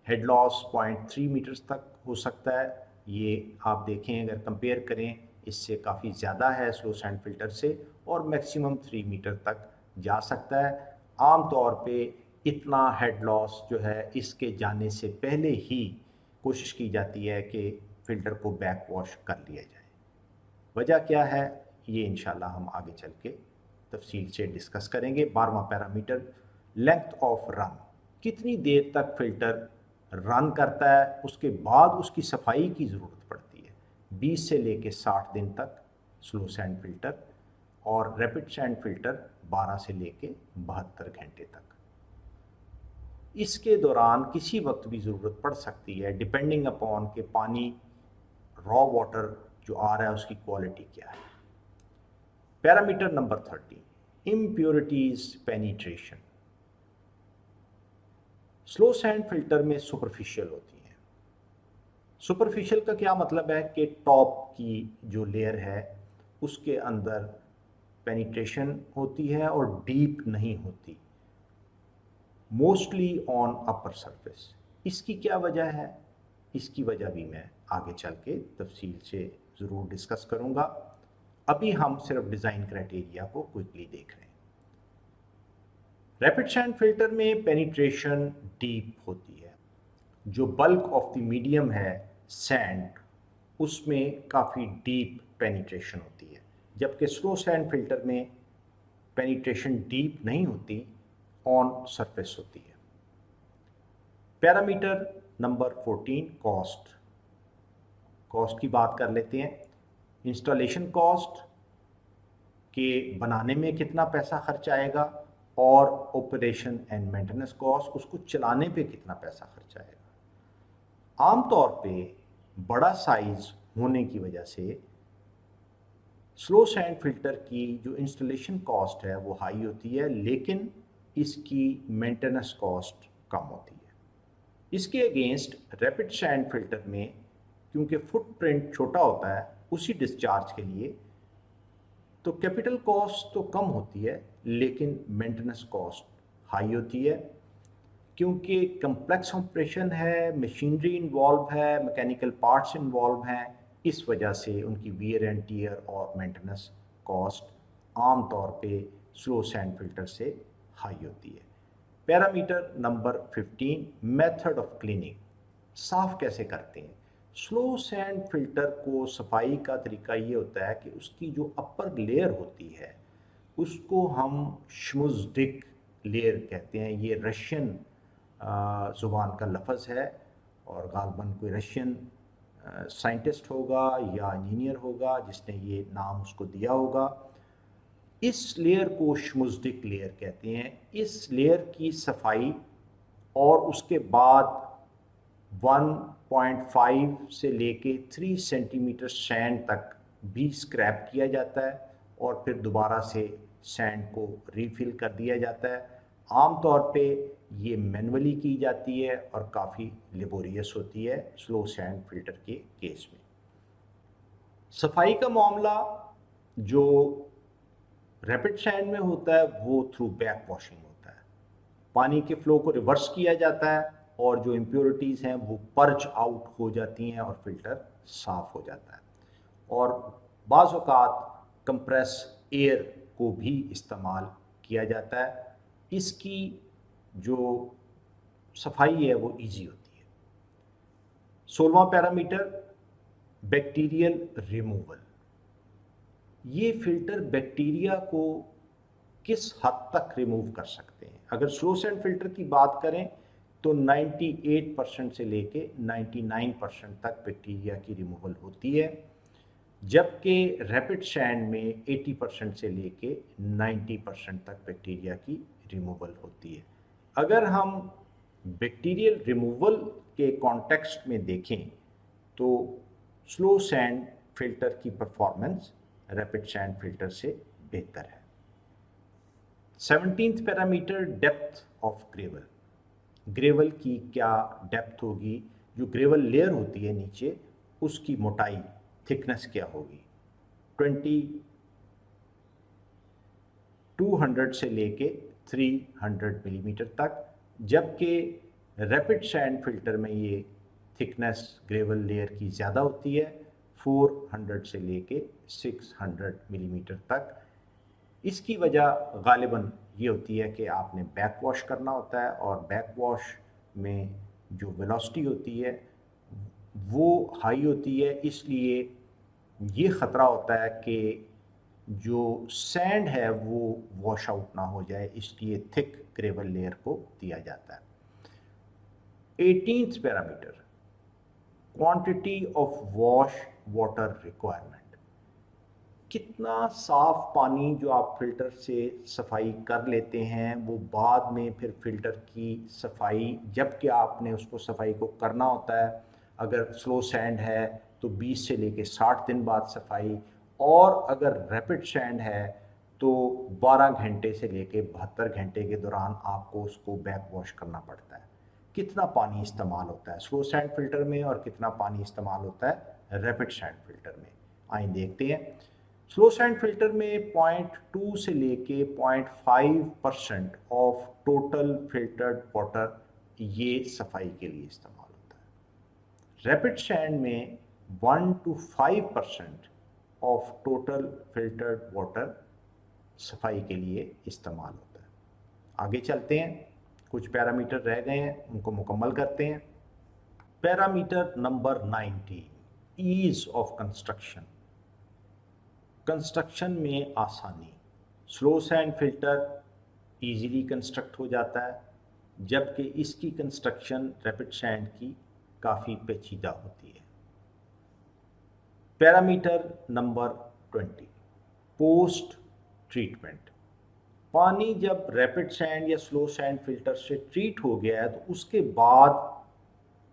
हेड लॉस 0.3 मीटर्स तक हो सकता है। ये आप देखें, अगर कंपेयर करें, इससे काफ़ी ज़्यादा है स्लो सैंड फिल्टर से, और मैक्सिमम 3 मीटर तक जा सकता है। आम तौर पे इतना हेड लॉस जो है इसके जाने से पहले ही कोशिश की जाती है कि फ़िल्टर को बैक वॉश कर लिया जाए। वजह क्या है ये इंशाल्लाह हम आगे चल के तफसील से डिस्कस करेंगे। 12वां पैरामीटर, लेंथ ऑफ रन। कितनी देर तक फ़िल्टर रन करता है, उसके बाद उसकी सफाई की ज़रूरत पड़ती है। 20 से लेके 60 दिन तक स्लो सैंड फिल्टर, और रैपिड सैंड फिल्टर 12 से लेके 72 घंटे तक। इसके दौरान किसी वक्त भी ज़रूरत पड़ सकती है, डिपेंडिंग अपॉन के पानी रॉ वाटर जो आ रहा है उसकी क्वालिटी क्या है। Parameter number 30, impurities penetration. Slow sand filter में सुपरफिशियल होती हैं। सुपरफिशियल का क्या मतलब है कि टॉप की जो लेयर है उसके अंदर पेनिट्रेशन होती है और डीप नहीं होती, मोस्टली ऑन अपर सरफेस। इसकी क्या वजह है, इसकी वजह भी मैं आगे चल के तफसील से ज़रूर डिस्कस करूँगा। अभी हम सिर्फ डिज़ाइन क्राइटेरिया को क्विकली देख रहे हैं। रैपिड सैंड फिल्टर में पेनिट्रेशन डीप होती है। जो बल्क ऑफ द मीडियम है सैंड, उसमें काफ़ी डीप पेनिट्रेशन होती है, जबकि स्लो सैंड फिल्टर में पेनिट्रेशन डीप नहीं होती, ऑन सरफेस होती है। Parameter number 14, cost. कॉस्ट की बात कर लेते हैं। इंस्टॉलेशन कॉस्ट के बनाने में कितना पैसा खर्च आएगा, और ऑपरेशन एंड मेंटेनेंस कॉस्ट, उसको चलाने पे कितना पैसा खर्च आएगा। आमतौर पे बड़ा साइज होने की वजह से स्लो सैंड फिल्टर की जो इंस्टॉलेशन कॉस्ट है वो हाई होती है, लेकिन इसकी मेंटेनेंस कॉस्ट कम होती है। इसके अगेंस्ट रैपिड सैंड फिल्टर में क्योंकि फुटप्रिंट छोटा होता है उसी डिस्चार्ज के लिए, तो कैपिटल कॉस्ट तो कम होती है लेकिन मेंटेनेंस कॉस्ट हाई होती है, क्योंकि कम्प्लेक्स ऑपरेशन है, मशीनरी इन्वॉल्व है, मैकेनिकल पार्ट्स इन्वॉल्व हैं। इस वजह से उनकी वियर एंड टियर और मेंटेनेंस कॉस्ट आम तौर पे स्लो सैंड फिल्टर से हाई होती है। Parameter number 15, method of cleaning. साफ़ कैसे करते हैं। स्लो सैंड फिल्टर को सफाई का तरीका ये होता है कि उसकी जो अपर लेयर होती है उसको हम श्मुज़डिक लेयर कहते हैं। ये रशियन ज़ुबान का लफ्ज़ है, और गालबन कोई रशियन साइंटिस्ट होगा या इंजीनियर होगा जिसने ये नाम उसको दिया होगा। इस लेयर को श्मुज़डिक लेयर कहते हैं। इस लेयर की सफाई और उसके बाद 1.5 से लेके 3 सेंटीमीटर सैंड तक भी स्क्रैप किया जाता है, और फिर दोबारा से सैंड को रीफिल कर दिया जाता है। आमतौर पे ये मैनुअली की जाती है और काफ़ी लेबोरियस होती है स्लो सैंड फिल्टर के केस में। सफाई का मामला जो रैपिड सैंड में होता है वो थ्रू बैक वॉशिंग होता है। पानी के फ्लो को रिवर्स किया जाता है और जो इम्प्योरिटीज़ हैं वो पर्ज आउट हो जाती हैं और फिल्टर साफ हो जाता है। और बाज़ औक़ात कंप्रेस एयर को भी इस्तेमाल किया जाता है। इसकी जो सफाई है वो इजी होती है। 16वां पैरामीटर बैक्टीरियल रिमूवल। ये फिल्टर बैक्टीरिया को किस हद तक रिमूव कर सकते हैं। अगर स्लो सैंड फिल्टर की बात करें तो 98% से लेके 99% तक बैक्टीरिया की रिमूवल होती है, जबकि रैपिड सैंड में 80% से लेके 90% तक बैक्टीरिया की रिमूवल होती है। अगर हम बैक्टीरियल रिमूवल के कॉन्टेक्स्ट में देखें तो स्लो सैंड फिल्टर की परफॉर्मेंस रैपिड सैंड फिल्टर से बेहतर है। 17th parameter depth of gravel. Gravel की क्या डेप्थ होगी, जो ग्रेवल लेयर होती है नीचे उसकी मोटाई थिकनेस क्या होगी। 200 से लेके 300 मिलीमीटर तक, जबकि रैपिड सैंड फिल्टर में ये थिकनेस ग्रेवल लेयर की ज़्यादा होती है 400 से लेके 600 मिलीमीटर तक। इसकी वजह गालिबन ये होती है कि आपने बैक वॉश करना होता है और बैक वॉश में जो वेलोसिटी होती है वो हाई होती है, इसलिए ये ख़तरा होता है कि जो सैंड है वो वॉश आउट ना हो जाए, इसलिए थिक ग्रेवल लेयर को दिया जाता है। 18th parameter quantity of wash water requirement. कितना साफ पानी जो आप फिल्टर से सफाई कर लेते हैं वो बाद में फिर फिल्टर की सफाई, जबकि आपने उसको सफाई को करना होता है, अगर स्लो सैंड है तो 20 से लेके 60 दिन बाद सफाई, और अगर रैपिड सैंड है तो 12 घंटे से लेके 72 घंटे के दौरान आपको उसको बैक वॉश करना पड़ता है। कितना पानी इस्तेमाल होता है स्लो सैंड फिल्टर में और कितना पानी इस्तेमाल होता है रैपिड सैंड फिल्टर में, आइए देखते हैं। स्लो सैंड फिल्टर में 0.2 से लेके 0.5% ऑफ टोटल फिल्टर्ड वाटर ये सफाई के लिए इस्तेमाल होता है। रैपिड सैंड में 1 to 5% of total filtered water सफाई के लिए इस्तेमाल होता है। आगे चलते हैं, कुछ पैरामीटर रह गए हैं उनको मुकम्मल करते हैं। Parameter number 19 ease of construction. Construction में आसानी। Slow sand filter easily construct हो जाता है, जबकि इसकी कंस्ट्रक्शन रैपिड सैंड की काफ़ी पेचीदा होती है। Parameter number 20 post treatment. पानी जब रैपिड सैंड या स्लो सैंड फिल्टर से ट्रीट हो गया है तो उसके बाद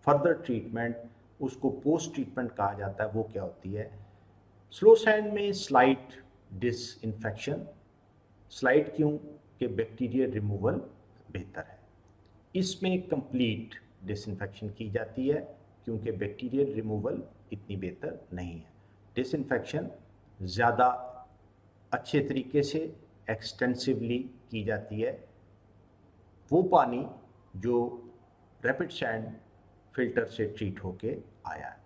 फर्दर ट्रीटमेंट, उसको पोस्ट ट्रीटमेंट कहा जाता है, वो क्या होती है। स्लो सैंड में स्लाइट डिसइंफेक्शन। स्लाइट क्यों कि बैक्टीरिया रिमूवल बेहतर है। इसमें कंप्लीट डिसइंफेक्शन की जाती है क्योंकि बैक्टीरिया रिमूवल इतनी बेहतर नहीं है। डिसइंफेक्शन ज़्यादा अच्छे तरीके से एक्सटेंसिवली की जाती है वो पानी जो रैपिड सैंड फिल्टर से ट्रीट होके आया है।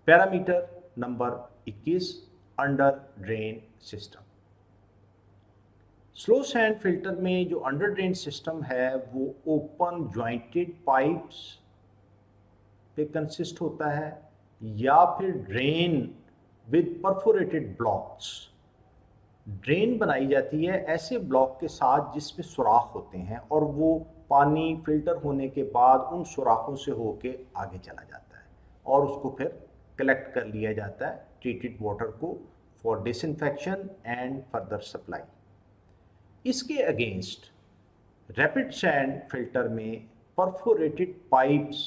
Parameter number 21 under drain system. Slow sand filter में जो अंडर ड्रेन सिस्टम है वो ओपन जॉइंटेड पाइप्स पे कंसिस्ट होता है या फिर drain with perforated blocks. Drain बनाई जाती है ऐसे ब्लॉक के साथ जिसमें सुराख होते हैं और वो पानी फिल्टर होने के बाद उन सुराखों से होके आगे चला जाता है और उसको फिर कलेक्ट कर लिया जाता है ट्रीटेड वाटर को for disinfection and further supply. इसके अगेंस्ट रैपिड सैंड फिल्टर में परफोरेटेड पाइप्स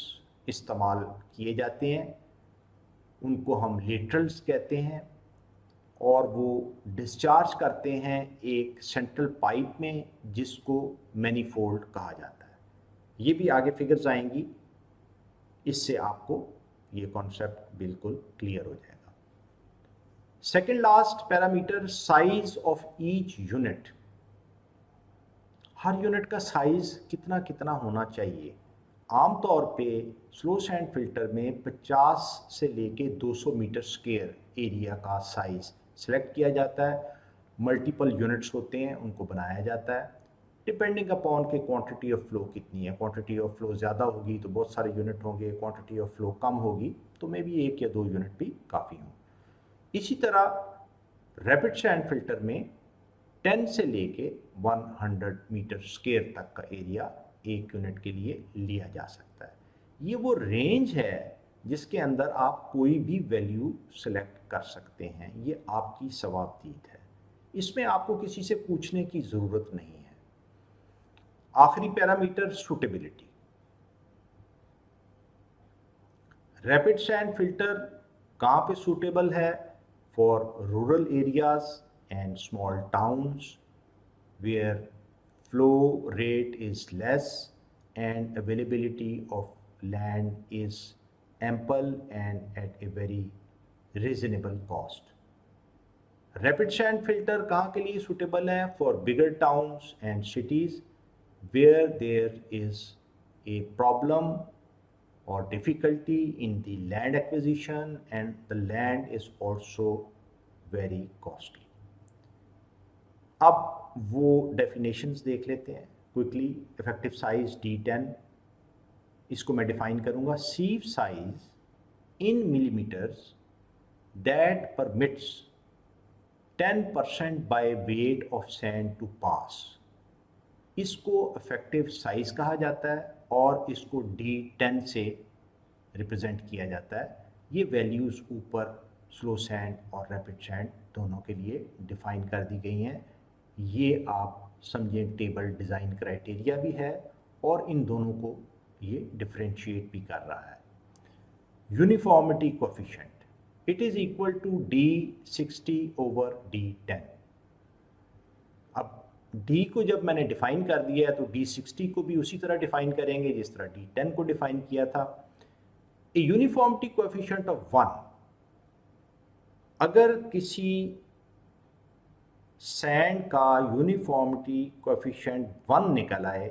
इस्तेमाल किए जाते हैं, उनको हम लेटरल्स कहते हैं। और वो डिस्चार्ज करते हैं एक सेंट्रल पाइप में जिसको मैनीफोल्ड कहा जाता है। ये भी आगे फिगर्स आएंगी, इससे आपको ये कॉन्सेप्ट बिल्कुल क्लियर हो जाएगा। Second last parameter, size of each unit. Her unit का साइज कितना कितना होना चाहिए। आमतौर पे स्लो सैंड फिल्टर में 50 से लेके 200 मीटर स्क्वायर एरिया का साइज सेलेक्ट किया जाता है। मल्टीपल यूनिट्स होते हैं, उनको बनाया जाता है डिपेंडिंग अपॉन के क्वांटिटी ऑफ फ्लो कितनी है। क्वांटिटी ऑफ फ्लो ज़्यादा होगी तो बहुत सारे यूनिट होंगे, क्वांटिटी ऑफ फ्लो कम होगी तो मे बी 1 या 2 यूनिट भी काफ़ी हों। इसी तरह रैपिड सैंड फिल्टर में 10 से लेके 100 मीटर स्क्वायर तक का एरिया एक यूनिट के लिए लिया जा सकता है। ये वो रेंज है जिसके अंदर आप कोई भी वैल्यू सेलेक्ट कर सकते हैं, ये आपकी सवाबदीद है, इसमें आपको किसी से पूछने की ज़रूरत नहीं है। आखिरी parameter, suitability. Rapid sand filter कहाँ पे सूटेबल है? For rural areas and small towns where flow rate is less and availability of land is ample and at a very reasonable cost. Rapid sand filter कहाँ के लिए suitable है? For bigger towns and cities where there is a problem or difficulty in the land acquisition and the land is also very costly. अब वो definitions देख लेते हैं quickly. Effective size D10, इसको मैं डिफाइन करूंगा, sieve size in millimetres that permits 10% by weight of sand to pass. इसको effective size कहा जाता है और इसको D10 से रिप्रेजेंट किया जाता है। ये वैल्यूज़ ऊपर स्लो सैंड और रैपिड सैंड दोनों के लिए डिफाइन कर दी गई हैं। ये आप समझें टेबल डिज़ाइन क्राइटेरिया भी है और इन दोनों को ये डिफरेंशिएट भी कर रहा है। Uniformity coefficient, it is equal to D60 over D10। अब D को जब मैंने डिफ़ाइन कर दिया है तो D60 को भी उसी तरह डिफ़ाइन करेंगे जिस तरह D10 को डिफ़ाइन किया था। ए यूनिफॉर्मिटी कोएफिशिएंट ऑफ 1, अगर किसी सैंड का यूनिफॉर्मिटी कोएफिशिएंट 1 निकल आए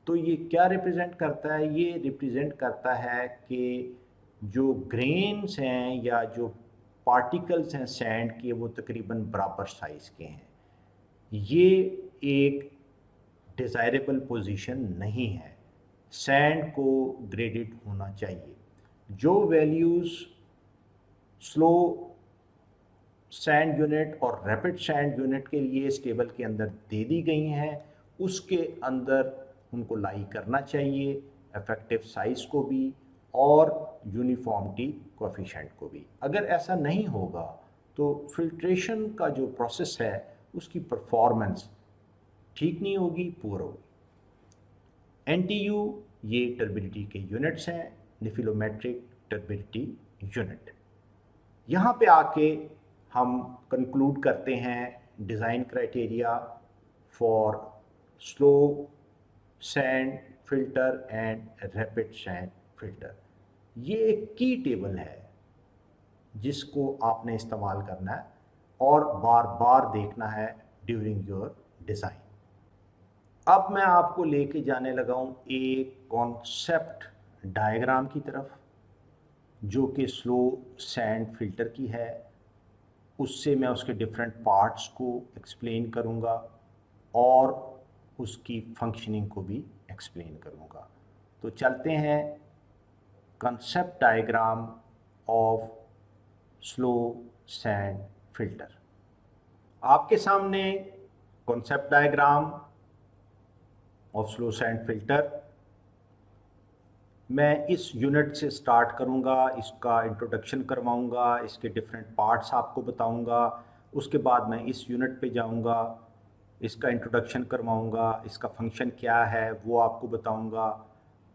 तो ये क्या रिप्रेजेंट करता है? ये रिप्रेजेंट करता है कि जो ग्रेन्स हैं या जो पार्टिकल्स हैं सैंड के वो तकरीबन बराबर साइज़ के हैं। ये एक डिज़ायरेबल पोजीशन नहीं है, सैंड को ग्रेडेड होना चाहिए। जो वैल्यूज़ स्लो सैंड यूनिट और रैपिड सैंड यूनिट के लिए इस टेबल के अंदर दे दी गई हैं उसके अंदर उनको लाई करना चाहिए, इफेक्टिव साइज़ को भी और यूनिफॉर्मिटी कोएफिशिएंट को भी। अगर ऐसा नहीं होगा तो फिल्ट्रेशन का जो प्रोसेस है उसकी परफॉर्मेंस ठीक नहीं होगी, पुअर होगी। NTU ये टर्बिडिटी के यूनिट्स हैं, नेफिलोमेट्रिक टर्बिडिटी यूनिट। यहाँ पे आके हम कंक्लूड करते हैं design criteria for slow sand filter and rapid sand filter. ये एक की टेबल है जिसको आपने इस्तेमाल करना है और बार बार देखना है ड्यूरिंग योर डिज़ाइन। अब मैं आपको लेके जाने लगा हूँ एक कॉन्सेप्ट डायग्राम की तरफ जो कि स्लो सैंड फिल्टर की है। उससे मैं उसके डिफरेंट पार्ट्स को एक्सप्लेन करूँगा और उसकी फंक्शनिंग को भी एक्सप्लेन करूँगा। तो चलते हैं concept diagram of slow sand filter. आपके सामने concept diagram of slow sand filter. मैं इस यूनिट से स्टार्ट करूंगा, इसका इंट्रोडक्शन करवाऊंगा, इसके डिफरेंट पार्ट्स आपको बताऊंगा। उसके बाद मैं इस यूनिट पे जाऊंगा, इसका इंट्रोडक्शन करवाऊंगा, इसका फंक्शन क्या है वो आपको बताऊंगा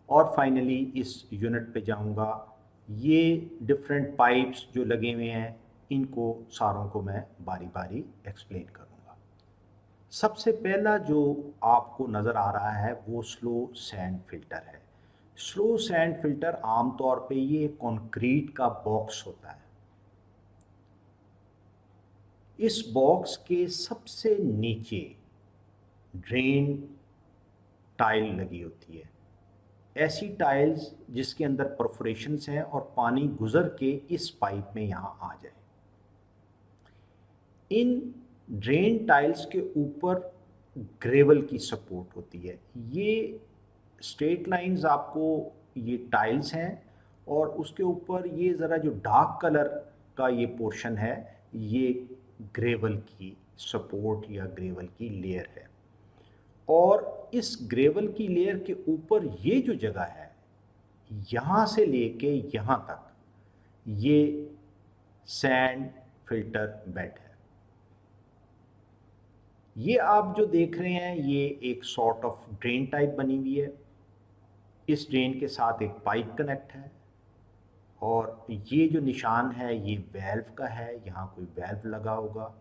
और फाइनली इस यूनिट पे जाऊंगा। ये डिफरेंट पाइप्स जो लगे हुए हैं इनको सारों को मैं बारी बारी एक्सप्लेन करूँगा। सबसे पहला जो आपको नज़र आ रहा है वो स्लो सैंड फिल्टर है। स्लो सैंड फिल्टर आमतौर पे ये कंक्रीट का बॉक्स होता है। इस बॉक्स के सबसे नीचे ड्रेन टाइल लगी होती है, ऐसी टाइल्स जिसके अंदर परफोरेशंस हैं और पानी गुजर के इस पाइप में यहाँ आ जाए। इन ड्रेन टाइल्स के ऊपर ग्रेवल की सपोर्ट होती है। ये स्ट्रेट लाइंस आपको ये टाइल्स हैं और उसके ऊपर ये ज़रा जो डार्क कलर का ये पोर्शन है ये ग्रेवल की सपोर्ट या ग्रेवल की लेयर है। और इस ग्रेवल की लेयर के ऊपर ये जो जगह है यहाँ से लेके यहाँ तक ये सैंड फिल्टर बेड है। ये आप जो देख रहे हैं ये एक सॉर्ट ऑफ ड्रेन टाइप बनी हुई है। इस ड्रेन के साथ एक पाइप कनेक्ट है और ये जो निशान है ये वेल्व का है, यहाँ कोई वेल्व लगा होगा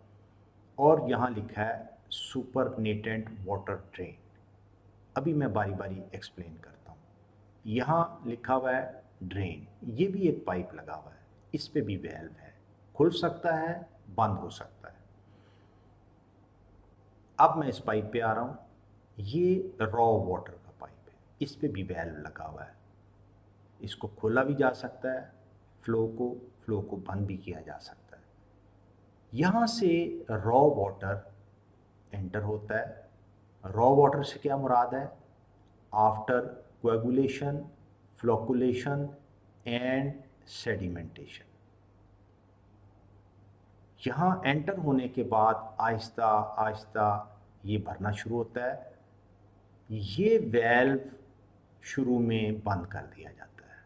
और यहाँ लिखा है सुपरनेटेंट वाटर ड्रेन। अभी मैं बारी बारी एक्सप्लेन करता हूँ। यहाँ लिखा हुआ है ड्रेन, ये भी एक पाइप लगा हुआ है, इस पे भी वेल्व है, खुल सकता है बंद हो सकता है। अब मैं इस पाइप पे आ रहा हूँ, ये रॉ वाटर का पाइप है, इस पे भी वेल्व लगा हुआ है, इसको खोला भी जा सकता है, फ्लो को बंद भी किया जा सकता है। यहाँ से रॉ वाटर एंटर होता है। रॉ वाटर से क्या मुराद है? After coagulation, flocculation and sedimentation. यहाँ एंटर होने के बाद आहिस्ता आहिस्ता ये भरना शुरू होता है। ये वेल्व शुरू में बंद कर दिया जाता है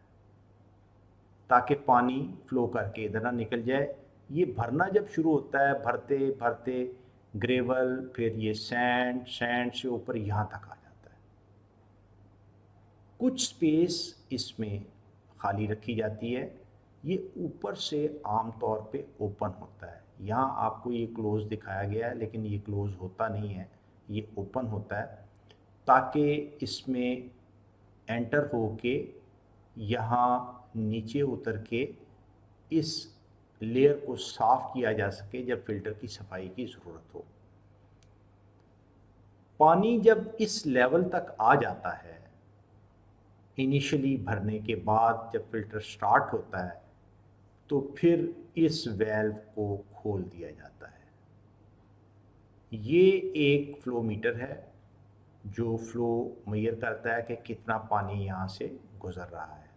ताकि पानी फ्लो करके इधर ना निकल जाए। ये भरना जब शुरू होता है, भरते भरते ग्रेवल, फिर ये सैंड से ऊपर यहाँ तक आ जाता है। कुछ स्पेस इसमें खाली रखी जाती है। ये ऊपर से आमतौर पे ओपन होता है। यहाँ आपको ये क्लोज दिखाया गया है लेकिन ये क्लोज होता नहीं है, ये ओपन होता है ताकि इसमें एंटर हो के यहाँ नीचे उतर के इस लेयर को साफ किया जा सके जब फिल्टर की सफाई की ज़रूरत हो। पानी जब इस लेवल तक आ जाता है, इनिशियली भरने के बाद जब फिल्टर स्टार्ट होता है तो फिर इस वेल्व को खोल दिया जाता है। ये एक फ्लो मीटर है जो फ्लो मेजर करता है कि कितना पानी यहाँ से गुजर रहा है।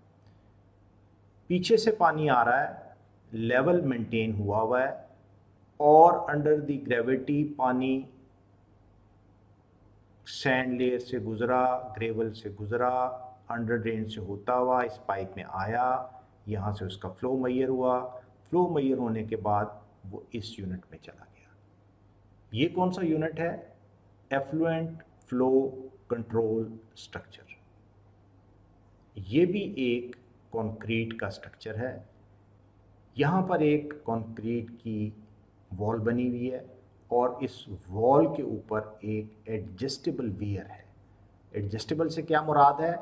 पीछे से पानी आ रहा है, लेवल मेंटेन हुआ है और अंडर द ग्रेविटी पानी सैंड लेयर से गुजरा, ग्रेवल से गुजरा, अंडर ड्रेन से होता हुआ इस पाइप में आया, यहाँ से उसका फ्लो मेजर हुआ। फ्लो मेजर होने के बाद वो इस यूनिट में चला गया। ये कौन सा यूनिट है? Effluent flow control structure. ये भी एक कंक्रीट का स्ट्रक्चर है। यहाँ पर एक कंक्रीट की वॉल बनी हुई है और इस वॉल के ऊपर एक एडजस्टेबल वियर है। एडजस्टेबल से क्या मुराद है?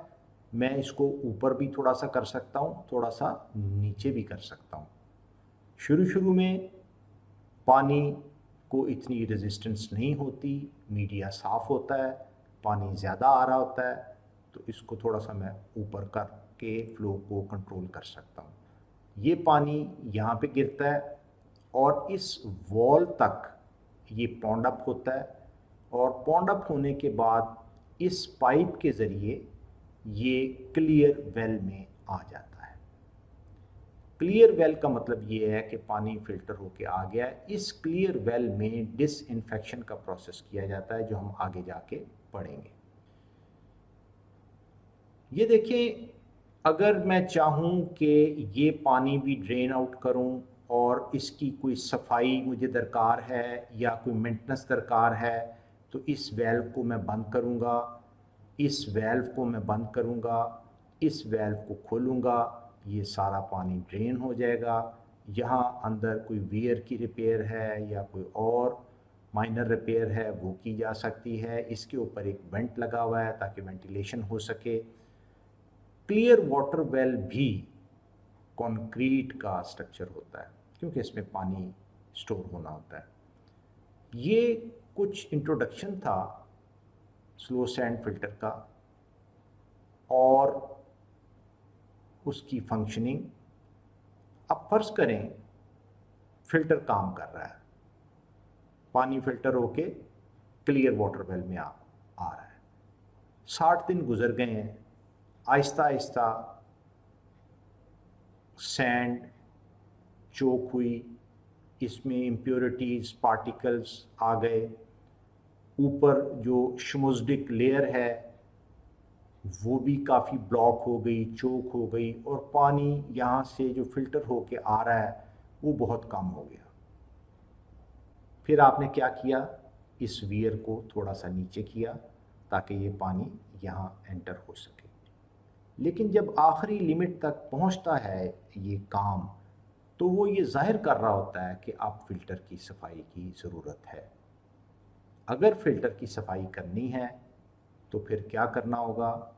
मैं इसको ऊपर भी थोड़ा सा कर सकता हूँ, थोड़ा सा नीचे भी कर सकता हूँ। शुरू में पानी को इतनी रेजिस्टेंस नहीं होती, मीडिया साफ़ होता है, पानी ज़्यादा आ रहा होता है तो इसको थोड़ा सा मैं ऊपर करके फ्लो को कंट्रोल कर सकता हूँ। ये पानी यहाँ पे गिरता है और इस वॉल तक ये पॉन्ड अप होता है और पॉन्ड अप होने के बाद इस पाइप के ज़रिए ये क्लियर वेल में आ जाता है। क्लियर वेल का मतलब ये है कि पानी फिल्टर होके आ गया है। इस क्लियर वेल में डिसइंफेक्शन का प्रोसेस किया जाता है जो हम आगे जाके पढ़ेंगे। ये देखिए, अगर मैं चाहूँ कि ये पानी भी ड्रेन आउट करूँ और इसकी कोई सफाई मुझे दरकार है या कोई मेंटेनेंस दरकार है तो इस वेल्व को मैं बंद करूँगा, इस वेल्व को मैं बंद करूँगा, इस वेल्व को खोलूँगा, ये सारा पानी ड्रेन हो जाएगा। यहाँ अंदर कोई वियर की रिपेयर है या कोई और माइनर रिपेयर है वो की जा सकती है। इसके ऊपर एक वेंट लगा हुआ है ताकि वेंटिलेशन हो सके। क्लियर वाटर वेल भी कंक्रीट का स्ट्रक्चर होता है क्योंकि इसमें पानी स्टोर होना होता है। ये कुछ इंट्रोडक्शन था स्लो सैंड फिल्टर का और उसकी फंक्शनिंग। अब फर्ज करें फिल्टर काम कर रहा है, पानी फिल्टर होके क्लियर वाटर वेल में आ रहा है। 60 दिन गुजर गए हैं, आहिस्ता आहिस्ता सैंड चोक हुई, इसमें इम्प्योरिटीज़ पार्टिकल्स आ गए, ऊपर जो श्मुज़डिक लेयर है वो भी काफ़ी ब्लॉक हो गई, चोक हो गई और पानी यहाँ से जो फ़िल्टर होके आ रहा है वो बहुत कम हो गया। फिर आपने क्या किया, इस वियर को थोड़ा सा नीचे किया ताकि ये पानी यहाँ एंटर हो सके। लेकिन जब आखिरी लिमिट तक पहुँचता है ये काम, तो वो ये ज़ाहिर कर रहा होता है कि अब फ़िल्टर की सफाई की ज़रूरत है। अगर फ़िल्टर की सफाई करनी है तो फिर क्या करना होगा,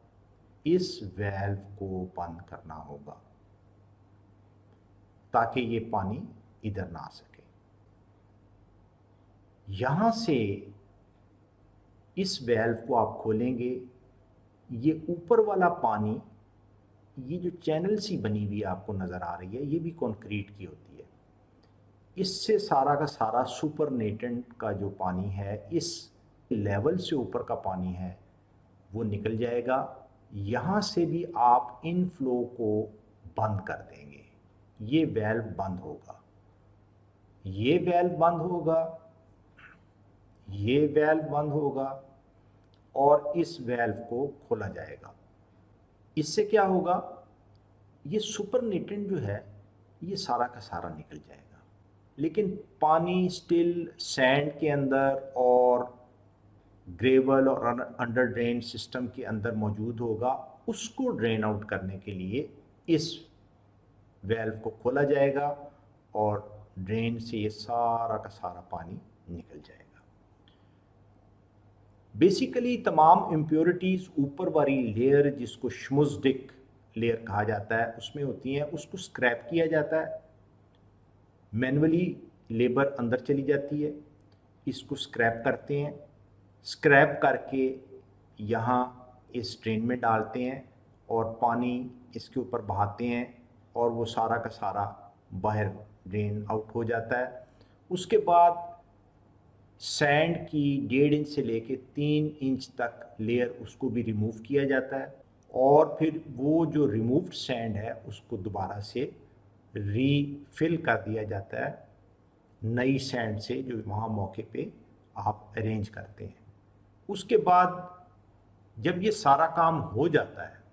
इस वेल्व को बंद करना होगा ताकि ये पानी इधर ना आ सके। यहाँ से इस वेल्व को आप खोलेंगे, ये ऊपर वाला पानी, ये जो चैनल सी बनी हुई आपको नज़र आ रही है, ये भी कंक्रीट की होती है। इससे सारा का सारा सुपरनेटेंट का जो पानी है, इस लेवल से ऊपर का पानी है, वो निकल जाएगा। यहाँ से भी आप इनफ्लो को बंद कर देंगे, ये वेल्व बंद होगा, ये वेल्व बंद होगा, ये वेल्व बंद होगा और इस वेल्व को खोला जाएगा। इससे क्या होगा, ये सुपरनेटेंट जो है ये सारा का सारा निकल जाएगा। लेकिन पानी स्टिल सैंड के अंदर और ग्रेवल और अंडर ड्रेन सिस्टम के अंदर मौजूद होगा। उसको ड्रेन आउट करने के लिए इस वेल्व को खोला जाएगा और ड्रेन से ये सारा का सारा पानी निकल जाएगा। बेसिकली तमाम इम्प्योरिटीज़ ऊपर वाली लेयर, जिसको श्मुज़डिक लेयर कहा जाता है, उसमें होती हैं। उसको स्क्रैप किया जाता है, मैनुअली लेबर अंदर चली जाती है, इसको स्क्रैप करते हैं, स्क्रैप करके यहाँ इस ड्रेन में डालते हैं और पानी इसके ऊपर बहाते हैं और वो सारा का सारा बाहर ड्रेन आउट हो जाता है। उसके बाद सैंड की 1.5 इंच से लेके 3 इंच तक लेयर उसको भी रिमूव किया जाता है और फिर वो जो रिमूव्ड सैंड है उसको दोबारा से रीफिल कर दिया जाता है नई सैंड से, जो वहाँ मौके पे आप अरेंज करते हैं। उसके बाद जब ये सारा काम हो जाता है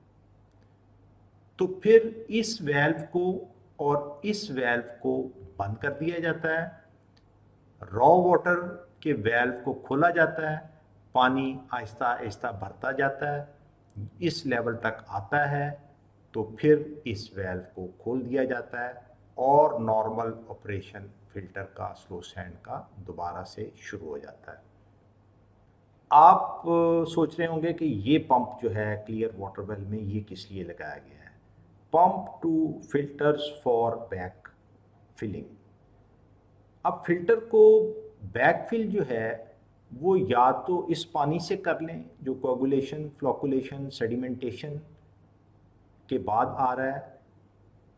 तो फिर इस वेल्व को और इस वेल्व को बंद कर दिया जाता है, रॉ वाटर के वेल्व को खोला जाता है, पानी आहिस्ता आहिस्ता भरता जाता है, इस लेवल तक आता है तो फिर इस वेल्व को खोल दिया जाता है और नॉर्मल ऑपरेशन फिल्टर का, स्लो सैंड का दोबारा से शुरू हो जाता है। आप सोच रहे होंगे कि ये पंप जो है क्लियर वाटर वेल में ये किस लिए लगाया गया है। Pump to filters for back filling. अब फिल्टर को बैक फिल जो है वो या तो इस पानी से कर लें जो कोगुलेशन, फ्लोकुलेशन, सेडिमेंटेशन के बाद आ रहा है,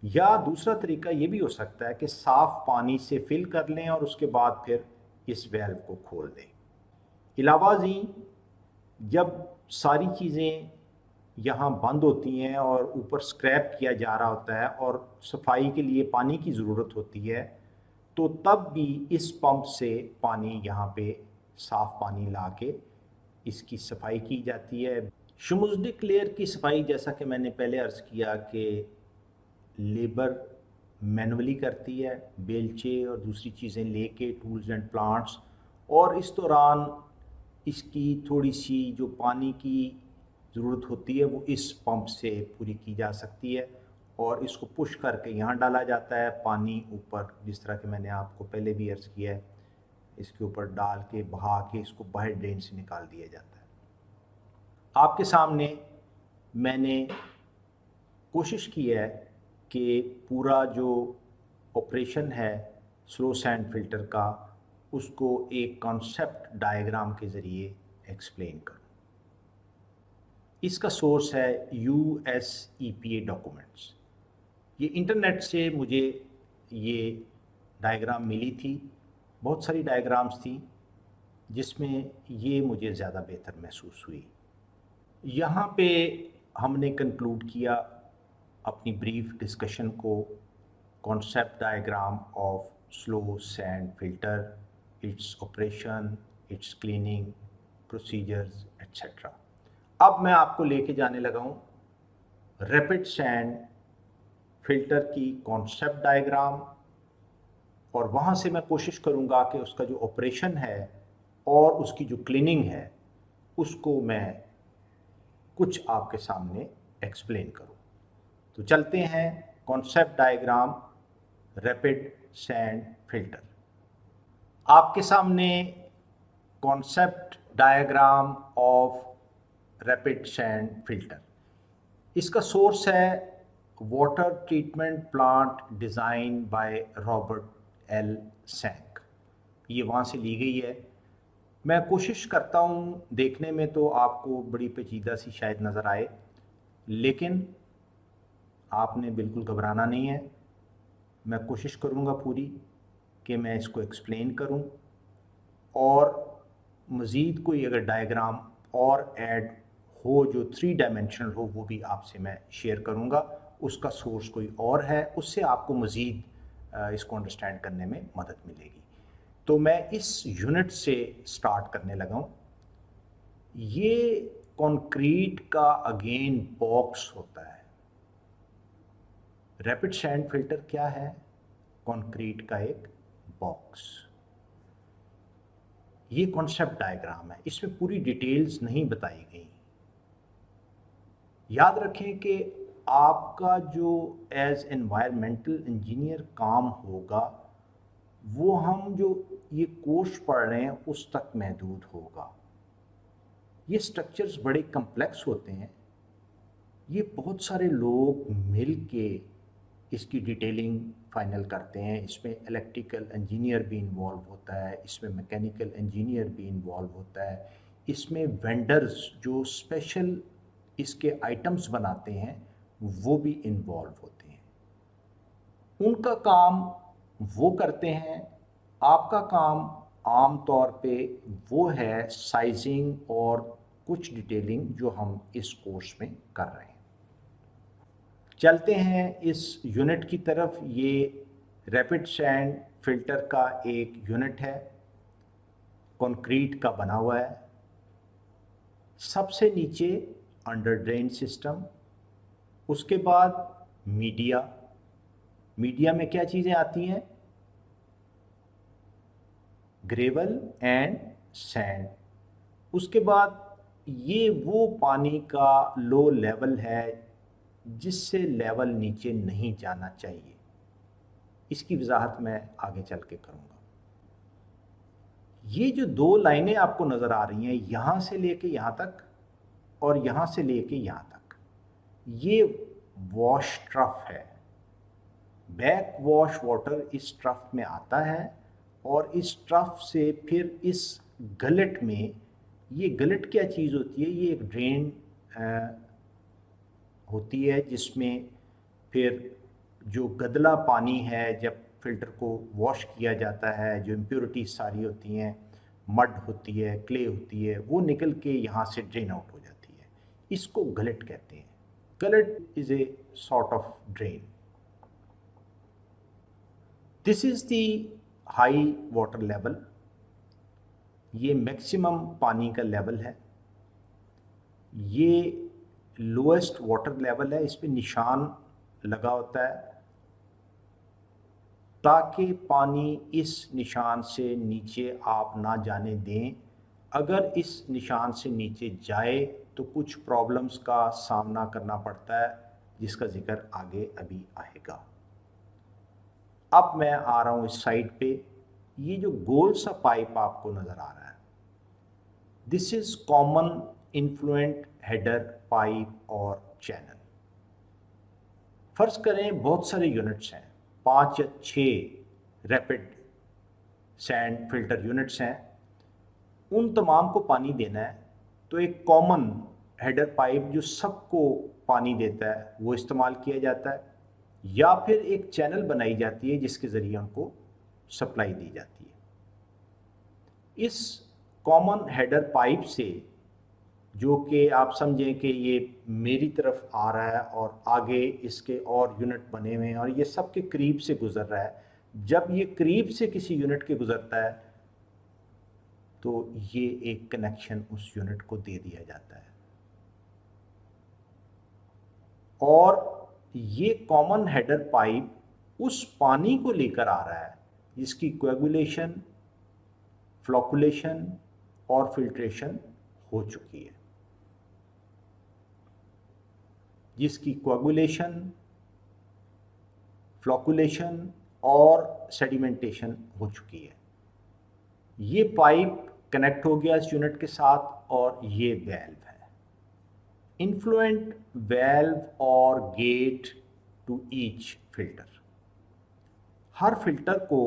या दूसरा तरीका ये भी हो सकता है कि साफ़ पानी से फिल कर लें और उसके बाद फिर इस वेल्व को खोल दें। इलावा जी जब सारी चीज़ें यहाँ बंद होती हैं और ऊपर स्क्रैप किया जा रहा होता है और सफाई के लिए पानी की ज़रूरत होती है, तो तब भी इस पंप से पानी यहाँ पे साफ़ पानी ला के इसकी सफाई की जाती है। श्मुज़डिक लेयर की सफाई, जैसा कि मैंने पहले अर्ज़ किया कि लेबर मैनुअली करती है, बेलचे और दूसरी चीज़ें लेके, टूल्स एंड प्लांट्स, और इस दौरान इसकी थोड़ी सी जो पानी की ज़रूरत होती है वो इस पंप से पूरी की जा सकती है। और इसको पुश करके यहाँ डाला जाता है, पानी ऊपर, जिस तरह के मैंने आपको पहले भी अर्ज़ किया है, इसके ऊपर डाल के बहा के इसको बाहर ड्रेन से निकाल दिया जाता है। आपके सामने मैंने कोशिश की है कि पूरा जो ऑपरेशन है स्लो सैंड फिल्टर का, उसको एक कॉन्सेप्ट डायग्राम के ज़रिए एक्सप्लेन करूँ। इसका सोर्स है USEPA डॉक्यूमेंट्स। ये इंटरनेट से मुझे ये डायग्राम मिली थी, बहुत सारी डायग्राम्स थी जिसमें ये मुझे ज़्यादा बेहतर महसूस हुई। यहाँ पे हमने कंक्लूड किया अपनी ब्रीफ डिस्कशन को, concept diagram of slow sand filter, its operation, it's cleaning procedures etcetera. अब मैं आपको लेके जाने लगा हूँ रैपिड सैंड फिल्टर की कॉन्सेप्ट डायग्राम, और वहाँ से मैं कोशिश करूँगा कि उसका जो ऑपरेशन है और उसकी जो क्लीनिंग है उसको मैं कुछ आपके सामने एक्सप्लेन करूँ। तो चलते हैं concept diagram rapid sand filter. आपके सामने concept diagram of rapid sand filter. इसका सोर्स है water treatment plant design by Robert L Sank. ये वहाँ से ली गई है। मैं कोशिश करता हूँ, देखने में तो आपको बड़ी पेचीदा सी शायद नज़र आए, लेकिन आपने बिल्कुल घबराना नहीं है। मैं कोशिश करूँगा पूरी कि मैं इसको एक्सप्लेन करूँ, और मज़ीद कोई अगर डायग्राम और ऐड हो जो 3 डायमेंशनल हो, वो भी आपसे मैं शेयर करूँगा। उसका सोर्स कोई और है, उससे आपको मज़ीद इसको अंडरस्टैंड करने में मदद मिलेगी। तो मैं इस यूनिट से स्टार्ट करने लगा हूँ। ये कंक्रीट का अगेन बॉक्स होता है। रैपिड सैंड फिल्टर क्या है? कंक्रीट का एक बॉक्स। ये कॉन्सेप्ट डायग्राम है, इसमें पूरी डिटेल्स नहीं बताई गई। याद रखें कि आपका जो एज एनवायरमेंटल इंजीनियर काम होगा, वो हम जो ये कोर्स पढ़ रहे हैं उस तक महदूद होगा। ये स्ट्रक्चर्स बड़े कम्प्लेक्स होते हैं। ये बहुत सारे लोग मिल के इसकी डिटेलिंग फाइनल करते हैं। इसमें इलेक्ट्रिकल इंजीनियर भी इन्वॉल्व होता है, इसमें मैकेनिकल इंजीनियर भी इन्वॉल्व होता है, इसमें वेंडर्स जो स्पेशल इसके आइटम्स बनाते हैं वो भी इन्वॉल्व होते हैं। उनका काम वो करते हैं, आपका काम आम तौर पे वो है साइजिंग और कुछ डिटेलिंग जो हम इस कोर्स में कर रहे हैं। चलते हैं इस यूनिट की तरफ। ये रैपिड सैंड फिल्टर का एक यूनिट है, कंक्रीट का बना हुआ है। सबसे नीचे अंडर ड्रेन सिस्टम, उसके बाद मीडिया। मीडिया में क्या चीज़ें आती हैं? Gravel and sand. उसके बाद ये वो पानी का लो लेवल है जिससे लेवल नीचे नहीं जाना चाहिए। इसकी वजाहत मैं आगे चल के करूँगा। ये जो 2 लाइनें आपको नज़र आ रही हैं, यहाँ से लेके यहाँ तक और यहाँ से लेके यहाँ तक, ये वॉश ट्रफ है। बैक वॉश वाटर इस ट्रफ में आता है और इस ट्रफ से फिर इस गलेट में, ये गलेट क्या चीज़ होती है? ये एक ड्रेन होती है जिसमें फिर जो गदला पानी है, जब फिल्टर को वॉश किया जाता है, जो इम्प्योरिटीज सारी होती हैं, मड होती है, क्ले होती है, वो निकल के यहाँ से ड्रेन आउट हो जाती है। इसको गलेट कहते हैं। Gullet is a sort of drain. This is the high water level. ये मैक्सिमम पानी का लेवल है। ये लोएस्ट वाटर लेवल है, इस पे निशान लगा होता है ताकि पानी इस निशान से नीचे आप ना जाने दें। अगर इस निशान से नीचे जाए तो कुछ प्रॉब्लम्स का सामना करना पड़ता है। जिसका जिक्र आगे अभी आएगा। अब मैं आ रहा हूं इस साइड पे। ये जो गोल सा पाइप आपको नजर आ रहा है, this is common influential header pipe और चैनल। फर्ज करें बहुत सारे यूनिट्स हैं, 5 या 6 रैपिड सैंड फिल्टर यूनिट्स हैं, उन तमाम को पानी देना है। तो एक कॉमन हेडर पाइप जो सबको पानी देता है वो इस्तेमाल किया जाता है, या फिर एक चैनल बनाई जाती है जिसके ज़रिए उनको सप्लाई दी जाती है। इस कॉमन हेडर पाइप से, जो कि आप समझें कि ये मेरी तरफ आ रहा है और आगे इसके और यूनिट बने हुए हैं और ये सबके करीब से गुजर रहा है, जब ये करीब से किसी यूनिट के गुजरता है तो ये एक कनेक्शन उस यूनिट को दे दिया जाता है। और ये कॉमन हेडर पाइप उस पानी को लेकर आ रहा है जिसकी कोएगुलेशन, फ्लोकुलेशन और फिल्ट्रेशन हो चुकी है, जिसकी कोएगुलेशन, फ्लोकुलेशन और सेडिमेंटेशन हो चुकी है। ये पाइप कनेक्ट हो गया इस यूनिट के साथ और ये वेल्व है, इन्फ्लुएंट वेल्व और गेट टू ईच फिल्टर। हर फिल्टर को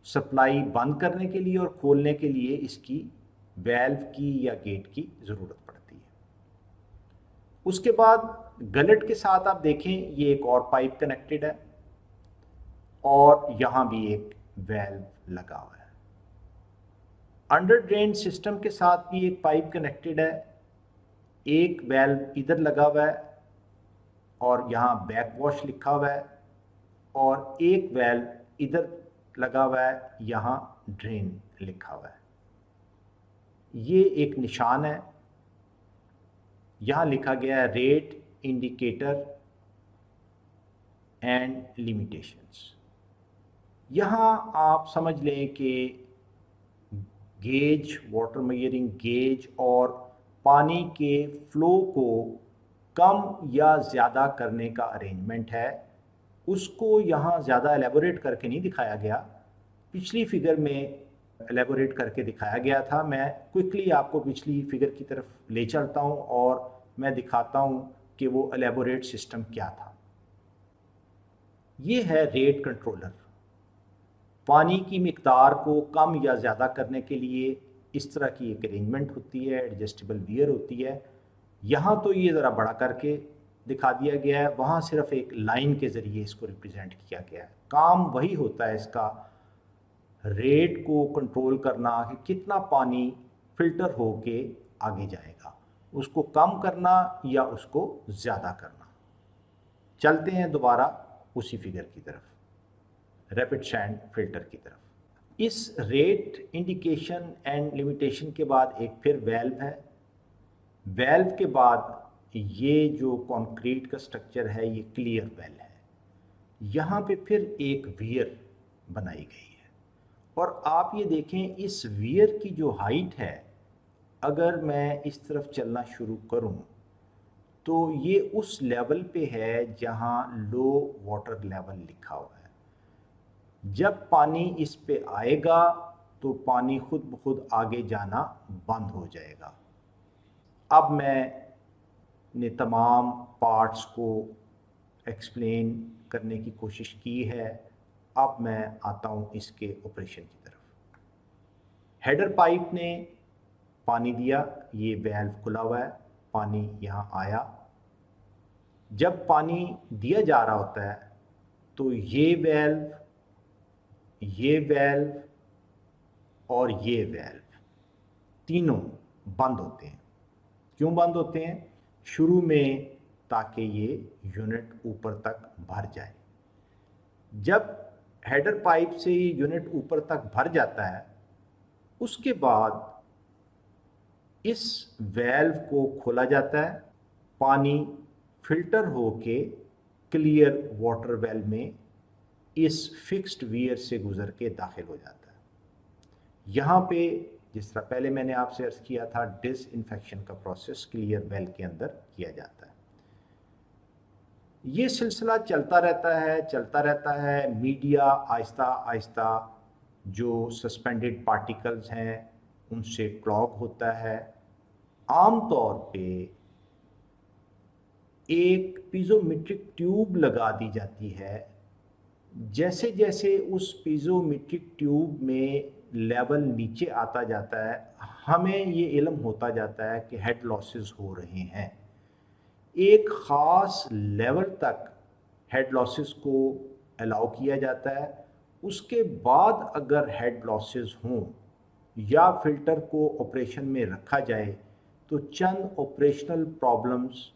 सप्लाई बंद करने के लिए और खोलने के लिए इसकी वेल्व की या गेट की ज़रूरत पड़ती है। उसके बाद गलेट के साथ आप देखें, ये एक और पाइप कनेक्टेड है और यहाँ भी एक वेल्व लगा हुआ है। अंडर ड्रेन सिस्टम के साथ भी एक पाइप कनेक्टेड है, एक वेल्व इधर लगा हुआ है और यहाँ बैक वॉश लिखा हुआ है, और एक वेल्व इधर लगा हुआ है, यहाँ ड्रेन लिखा हुआ है। ये एक निशान है, यहाँ लिखा गया है रेट, इंडिकेटर एंड लिमिटेशंस। यहाँ आप समझ लें कि गेज, वाटर मेजरिंग गेज और पानी के फ्लो को कम या ज़्यादा करने का अरेंजमेंट है। उसको यहाँ ज़्यादा एलेबोरेट करके नहीं दिखाया गया, पिछली फिगर में एलेबोरेट करके दिखाया गया था। मैं क्विकली आपको पिछली फिगर की तरफ ले चलता हूँ और मैं दिखाता हूँ कि वो एलेबोरेट सिस्टम क्या था। ये है रेट कंट्रोलर। पानी की मिकदार को कम या ज़्यादा करने के लिए इस तरह की एक अरेंजमेंट होती है, एडजस्टेबल वियर होती है। यहाँ तो ये ज़रा बड़ा करके दिखा दिया गया है, वहाँ सिर्फ एक लाइन के ज़रिए इसको रिप्रेजेंट किया गया है। काम वही होता है इसका, रेट को कंट्रोल करना कि कितना पानी फिल्टर होके आगे जाएगा, उसको कम करना या उसको ज़्यादा करना। चलते हैं दोबारा उसी फिगर की तरफ, रैपिड सैंड फिल्टर की तरफ। इस रेट, इंडिकेशन एंड लिमिटेशन के बाद एक फिर वेल्व है। वेल्व के बाद ये जो कंक्रीट का स्ट्रक्चर है ये क्लियर वेल है। यहाँ पे फिर एक वियर बनाई गई है और आप ये देखें इस वियर की जो हाइट है, अगर मैं इस तरफ चलना शुरू करूँ तो ये उस लेवल पे है जहाँ लो वाटर लेवल लिखा हुआ है। जब पानी इस पे आएगा तो पानी खुद ब खुद आगे जाना बंद हो जाएगा। अब मैंने तमाम पार्ट्स को एक्सप्लेन करने की कोशिश की है। अब मैं आता हूँ इसके ऑपरेशन की तरफ। हेडर पाइप ने पानी दिया, ये वेल्व खुला हुआ है, पानी यहाँ आया। जब पानी दिया जा रहा होता है तो ये वेल्व और ये वेल्व तीनों बंद होते हैं। क्यों बंद होते हैं? शुरू में ताकि ये यूनिट ऊपर तक भर जाए। जब हेडर पाइप से ये यूनिट ऊपर तक भर जाता है, उसके बाद इस वेल्व को खोला जाता है, पानी फिल्टर होके क्लियर वाटर वेल में इस फिक्स्ड वियर से गुजर के दाखिल हो जाता है। यहाँ पे जिस तरह पहले मैंने आपसे अर्ज किया था, डिसइंफेक्शन का प्रोसेस क्लियर वेल के अंदर किया जाता है। ये सिलसिला चलता रहता है। मीडिया आहिस्ता आहिस्ता जो सस्पेंडेड पार्टिकल्स हैं उनसे क्लॉग होता है। आम तौर पे एक पीज़ोमेट्रिक ट्यूब लगा दी जाती है। जैसे जैसे उस पीज़ोमेट्रिक ट्यूब में लेवल नीचे आता जाता है, हमें ये इल्म होता जाता है कि हेड लॉसेस हो रहे हैं। एक ख़ास लेवल तक हेड लॉसेस को अलाउ किया जाता है। उसके बाद अगर हेड लॉसेस हों या फ़िल्टर को ऑपरेशन में रखा जाए तो चंद ऑपरेशनल प्रॉब्लम्स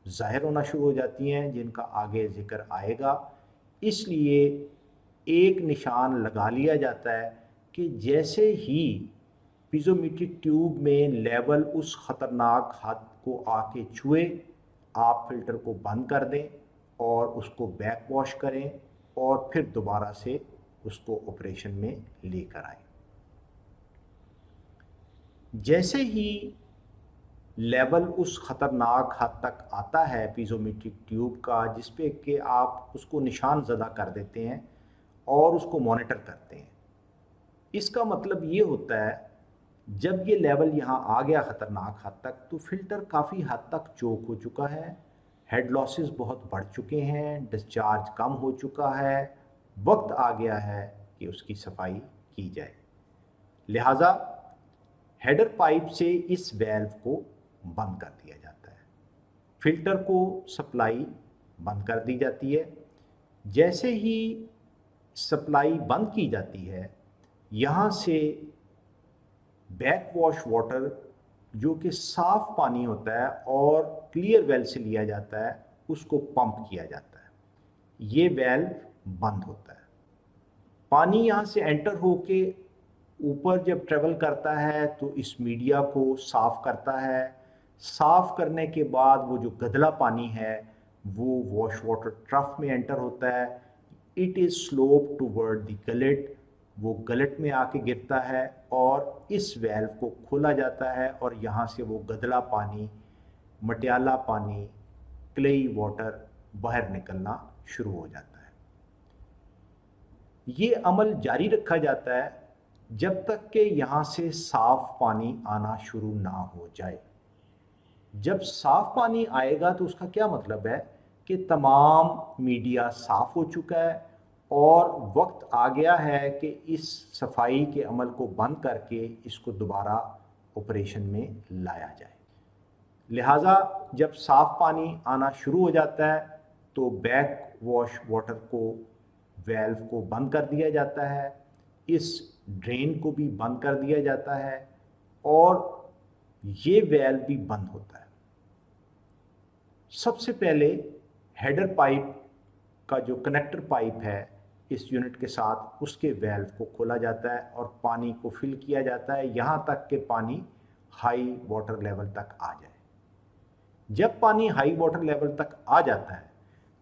ज़ाहिर होना शुरू हो जाती हैं, जिनका आगे ज़िक्र आएगा। इसलिए एक निशान लगा लिया जाता है कि जैसे ही पीज़ोमेट्रिक ट्यूब में लेवल उस ख़तरनाक हद को आके छुए, आप फ़िल्टर को बंद कर दें और उसको बैक वॉश करें और फिर दोबारा से उसको ऑपरेशन में लेकर आएं। जैसे ही लेवल उस ख़तरनाक हद तक आता है पीज़ोमेट्रिक ट्यूब का, जिस पे कि आप उसको निशान ज़दा कर देते हैं और उसको मॉनिटर करते हैं। इसका मतलब ये होता है जब ये लेवल यहाँ आ गया ख़तरनाक हद तक, तो फ़िल्टर काफ़ी हद तक चोक हो चुका है, हेड लॉसेस बहुत बढ़ चुके हैं, डिस्चार्ज कम हो चुका है, वक्त आ गया है कि उसकी सफाई की जाए। लिहाजा हेडर पाइप से इस वेल्व को बंद कर दिया जाता है। फ़िल्टर को सप्लाई बंद कर दी जाती है। जैसे ही सप्लाई बंद की जाती है, यहाँ से बैक वॉश वाटर जो कि साफ़ पानी होता है और क्लियर वेल से लिया जाता है, उसको पंप किया जाता है। ये वेल्व बंद होता है। पानी यहाँ से एंटर होके ऊपर जब ट्रेवल करता है तो इस मीडिया को साफ़ करता है। साफ़ करने के बाद वो जो गदला पानी है वो वॉश वाटर ट्रफ में एंटर होता है। It is slope toward the gullet, वो गलेट में आके गिरता है और इस वेल्व को खोला जाता है और यहाँ से वो गदला पानी, मटियाला पानी, क्लेई वाटर बाहर निकलना शुरू हो जाता है। ये अमल जारी रखा जाता है जब तक कि यहाँ से साफ़ पानी आना शुरू ना हो जाए। जब साफ़ पानी आएगा तो उसका क्या मतलब है कि तमाम मीडिया साफ़ हो चुका है और वक्त आ गया है कि इस सफाई के अमल को बंद करके इसको दोबारा ऑपरेशन में लाया जाए। लिहाजा जब साफ़ पानी आना शुरू हो जाता है तो बैक वॉश वाटर को, वेल्व को बंद कर दिया जाता है, इस ड्रेन को भी बंद कर दिया जाता है और ये वेल्व भी बंद होता है। सबसे पहले हेडर पाइप का जो कनेक्टर पाइप है इस यूनिट के साथ, उसके वेल्व को खोला जाता है और पानी को फिल किया जाता है यहाँ तक कि पानी हाई वाटर लेवल तक आ जाए। जब पानी हाई वाटर लेवल तक आ जाता है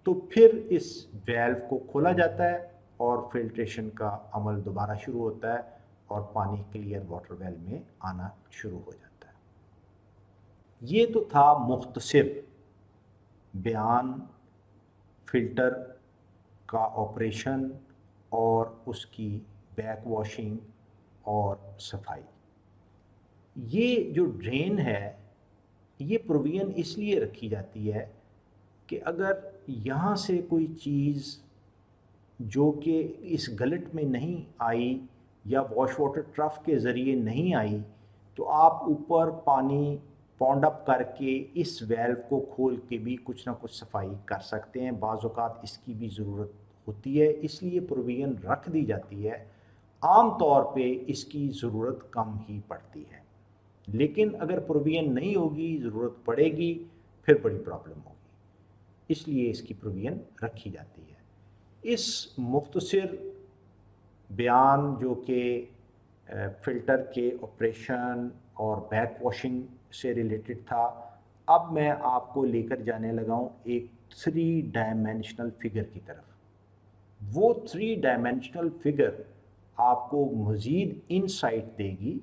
तो फिर इस वेल्व को खोला जाता है और फिल्ट्रेशन का अमल दोबारा शुरू होता है और पानी क्लियर वाटर वेल में आना शुरू हो जाता है। ये तो था मुख्तसर बयान फ़िल्टर का ऑपरेशन और उसकी बैक वॉशिंग और सफाई। ये जो ड्रेन है, ये प्रोविज़न इसलिए रखी जाती है कि अगर यहाँ से कोई चीज़ जो कि इस गलेट में नहीं आई या वॉश वाटर ट्रफ के ज़रिए नहीं आई, तो आप ऊपर पानी पॉन्ड अप करके इस वेल्व को खोल के भी कुछ ना कुछ सफाई कर सकते हैं। बाज़ औक़ात इसकी भी ज़रूरत होती है, इसलिए प्रोविज़न रख दी जाती है। आम तौर पे इसकी ज़रूरत कम ही पड़ती है, लेकिन अगर प्रोविज़न नहीं होगी, ज़रूरत पड़ेगी, फिर बड़ी प्रॉब्लम होगी, इसलिए इसकी प्रोविज़न रखी जाती है। इस मुख्तसर बयान जो कि फ़िल्टर के ऑपरेशन और बैक वॉशिंग से रिलेटेड था, अब मैं आपको लेकर जाने लगा हूँ एक 3 डायमेंशनल फिगर की तरफ। वो 3 डायमेंशनल फिगर आपको मज़ीद इंसाइट देगी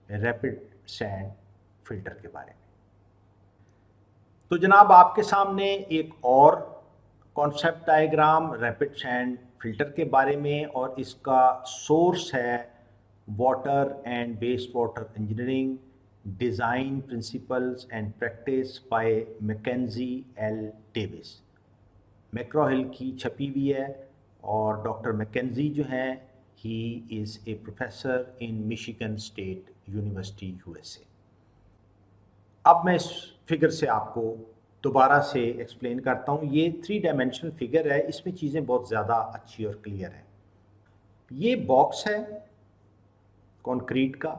रैपिड सैंड फ़िल्टर के बारे में। तो जनाब आपके सामने एक और concept diagram rapid sand filter के बारे में, और इसका सोर्स है water and waste water engineering design principles and practice by McKenzie L Davis. McGraw Hill की छपी हुई है, और डॉक्टर मैकेंजी जो हैं he is a professor in Michigan State University USA. अब मैं इस फिगर से आपको दोबारा से एक्सप्लेन करता हूँ। ये 3 डायमेंशनल फिगर है, इसमें चीज़ें बहुत ज़्यादा अच्छी और क्लियर हैं। ये बॉक्स है कंक्रीट का,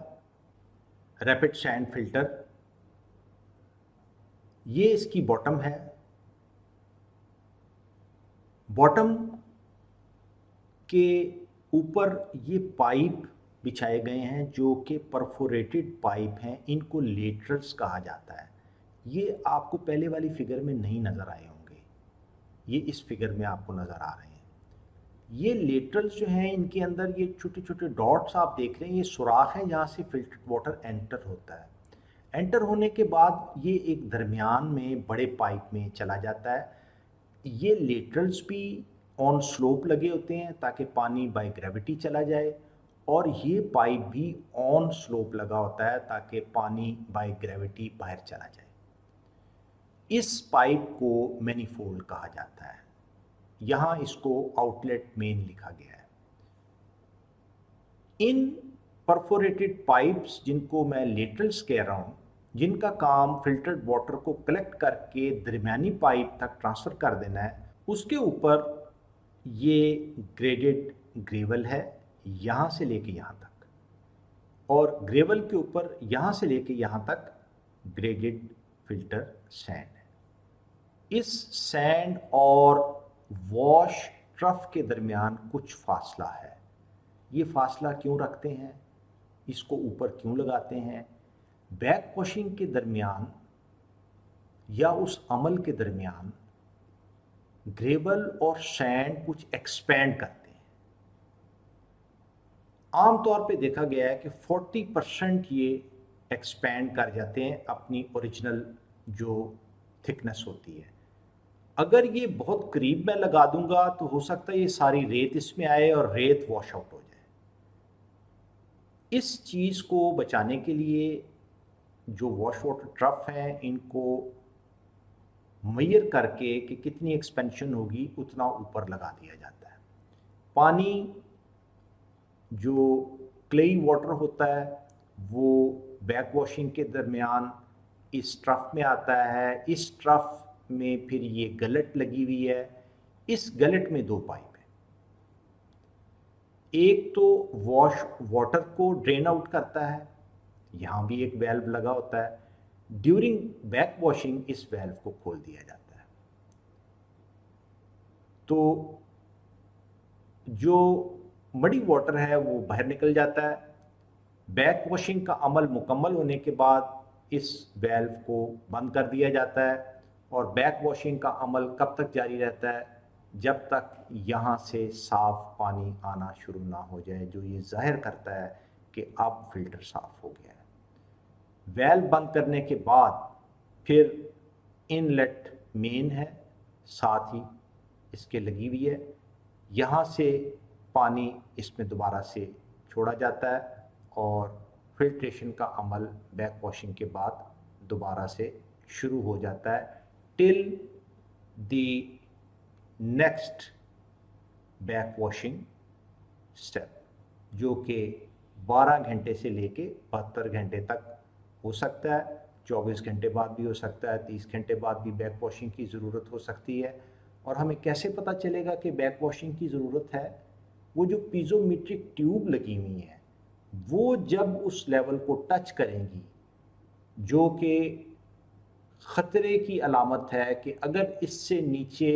रैपिड सैंड फिल्टर, ये इसकी बॉटम है। बॉटम के ऊपर ये पाइप बिछाए गए हैं जो कि परफोरेटेड पाइप हैं, इनको लेटरल्स कहा जाता है। ये आपको पहले वाली फिगर में नहीं नज़र आए होंगे, ये इस फिगर में आपको नज़र आ रहे हैं। ये लेटरल्स जो हैं इनके अंदर ये छोटे छोटे डॉट्स आप देख रहे हैं, ये सुराख है जहाँ से फिल्टर्ड वाटर एंटर होता है। एंटर होने के बाद ये एक दरमियान में बड़े पाइप में चला जाता है। ये लेटरल्स भी ऑन स्लोप लगे होते हैं ताकि पानी बाय ग्रेविटी चला जाए, और ये पाइप भी ऑन स्लोप लगा होता है ताकि पानी बाय ग्रेविटी बाहर चला जाए। इस पाइप को मैनीफोल्ड कहा जाता है, यहाँ इसको आउटलेट मेन लिखा गया है। इन परफोरेटेड पाइप्स जिनको मैं लेटरल्स कह रहा हूँ, जिनका काम फिल्टर्ड वाटर को कलेक्ट करके दरमियानी पाइप तक ट्रांसफ़र कर देना है, उसके ऊपर ये ग्रेडेड ग्रेवल है यहाँ से लेके यहाँ तक, और ग्रेवल के ऊपर यहाँ से लेके यहाँ तक ग्रेडेड फिल्टर सैंड है। इस सैंड और वॉश ट्रफ के दरमियान कुछ फासला है। ये फासला क्यों रखते हैं, इसको ऊपर क्यों लगाते हैं? बैक वॉशिंग के दरमियान या उस अमल के दरमियान ग्रेवल और सैंड कुछ एक्सपैंड करते हैं। आमतौर पे देखा गया है कि 40% ये एक्सपैंड कर जाते हैं अपनी ओरिजिनल जो थिकनेस होती है। अगर ये बहुत करीब में लगा दूंगा तो हो सकता है ये सारी रेत इसमें आए और रेत वॉश आउट हो जाए। इस चीज़ को बचाने के लिए जो वॉश वाटर ट्रफ हैं इनको मेजर करके कि कितनी एक्सपेंशन होगी उतना ऊपर लगा दिया जाता है। पानी जो क्लेई वाटर होता है वो बैक वॉशिंग के दरमियान इस ट्रफ में आता है। इस ट्रफ में फिर ये गलट लगी हुई है। इस गलट में 2 पाइप हैं, एक तो वॉश वाटर को ड्रेन आउट करता है, यहाँ भी एक वेल्व लगा होता है। ड्यूरिंग बैक वॉशिंग इस वेल्व को खोल दिया जाता है, तो जो मडी वाटर है वो बाहर निकल जाता है। बैक वॉशिंग का अमल मुकम्मल होने के बाद इस वेल्व को बंद कर दिया जाता है, और बैक वॉशिंग का अमल कब तक जारी रहता है, जब तक यहाँ से साफ पानी आना शुरू ना हो जाए, जो ये जाहिर करता है कि अब फिल्टर साफ हो गया है। वेल्व बंद करने के बाद फिर इनलेट मेन है, साथ ही इसके लगी हुई है। यहाँ से पानी इसमें दोबारा से छोड़ा जाता है और फिल्ट्रेशन का अमल बैक वॉशिंग के बाद दोबारा से शुरू हो जाता है till the next back washing step, जो कि 12 घंटे से लेके 72 घंटे तक हो सकता है। 24 घंटे बाद भी हो सकता है, 30 घंटे बाद भी बैक वॉशिंग की ज़रूरत हो सकती है। और हमें कैसे पता चलेगा कि बैक वॉशिंग की ज़रूरत है? वो जो पीज़ोमेट्रिक ट्यूब लगी हुई हैं वो जब उस लेवल को टच करेंगी, जो कि ख़तरे की अलामत है कि अगर इससे नीचे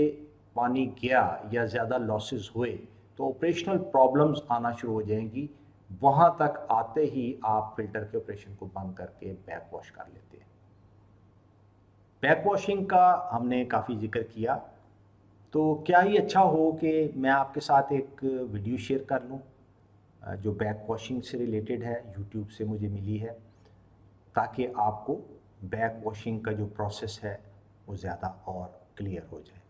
पानी गया या ज़्यादा लॉसेस हुए तो ऑपरेशनल प्रॉब्लम्स आना शुरू हो जाएंगी। वहाँ तक आते ही आप फिल्टर के ऑपरेशन को बंद करके बैक वॉश कर लेते हैं। बैक वॉशिंग का हमने काफ़ी जिक्र किया, तो क्या ही अच्छा हो कि मैं आपके साथ एक वीडियो शेयर कर लूँ जो बैक वॉशिंग से रिलेटेड है, यूट्यूब से मुझे मिली है, ताकि आपको बैक वॉशिंग का जो प्रोसेस है वो ज़्यादा और क्लियर हो जाए।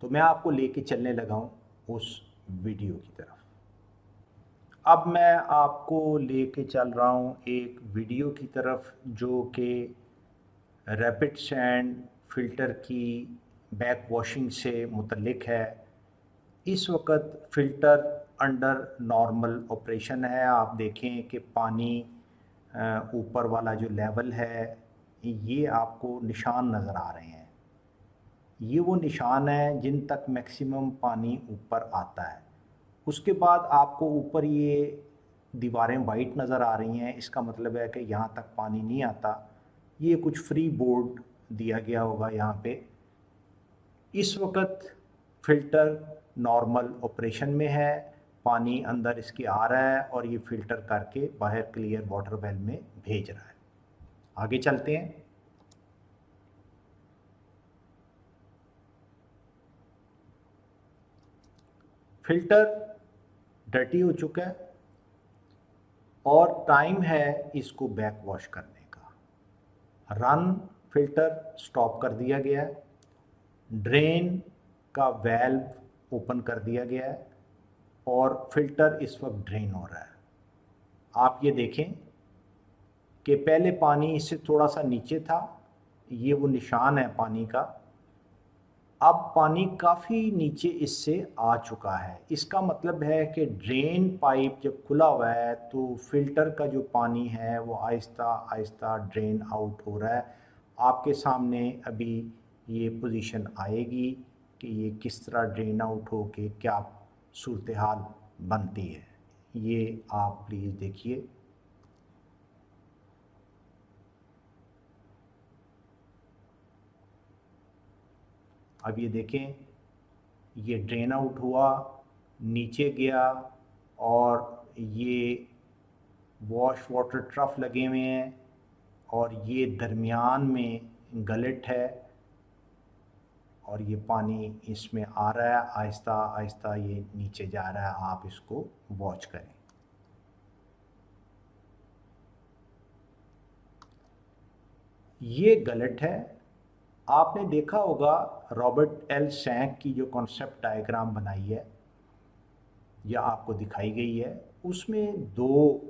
तो मैं आपको लेके चलने लगा हूँ उस वीडियो की तरफ। अब मैं आपको लेके चल रहा हूँ एक वीडियो की तरफ जो कि रैपिड सैंड फ़िल्टर की बैक वॉशिंग से मुतल्लिक है। इस वक्त फ़िल्टर अंडर नॉर्मल ऑपरेशन है। आप देखें कि पानी ऊपर वाला जो लेवल है, ये आपको निशान नज़र आ रहे हैं। ये वो निशान है जिन तक मैक्सिमम पानी ऊपर आता है। उसके बाद आपको ऊपर ये दीवारें वाइट नज़र आ रही हैं, इसका मतलब है कि यहाँ तक पानी नहीं आता। ये कुछ फ्री बोर्ड दिया गया होगा यहाँ पे। इस वक्त फ़िल्टर नॉर्मल ऑपरेशन में है, पानी अंदर इसके आ रहा है और ये फ़िल्टर करके बाहर क्लियर वाटर वेल में भेज रहा है। आगे चलते हैं। फ़िल्टर डर्टी हो चुका है और टाइम है इसको बैक वॉश करने का। रन फ़िल्टर स्टॉप कर दिया गया है, ड्रेन का वेल्व ओपन कर दिया गया है और फ़िल्टर इस वक्त ड्रेन हो रहा है। आप ये देखें कि पहले पानी इससे थोड़ा सा नीचे था, ये वो निशान है पानी का। अब पानी काफ़ी नीचे इससे आ चुका है। इसका मतलब है कि ड्रेन पाइप जब खुला हुआ है तो फ़िल्टर का जो पानी है वो आहिस्ता आहिस्ता ड्रेन आउट हो रहा है। आपके सामने अभी ये पोजीशन आएगी कि ये किस तरह ड्रेन आउट हो के क्या सूरत हाल बनती है। ये आप प्लीज़ देखिए। अब ये देखें, ये ड्रेन आउट हुआ, नीचे गया और ये वॉश वाटर ट्रफ लगे हुए हैं और ये दरमियान में गलेट है और ये पानी इसमें आ रहा है, आहिस्ता आहिस्ता ये नीचे जा रहा है। आप इसको वॉच करें। ये गलेट है। आपने देखा होगा रॉबर्ट एल सैंक की जो कॉन्सेप्ट डायग्राम बनाई है या आपको दिखाई गई है, उसमें दो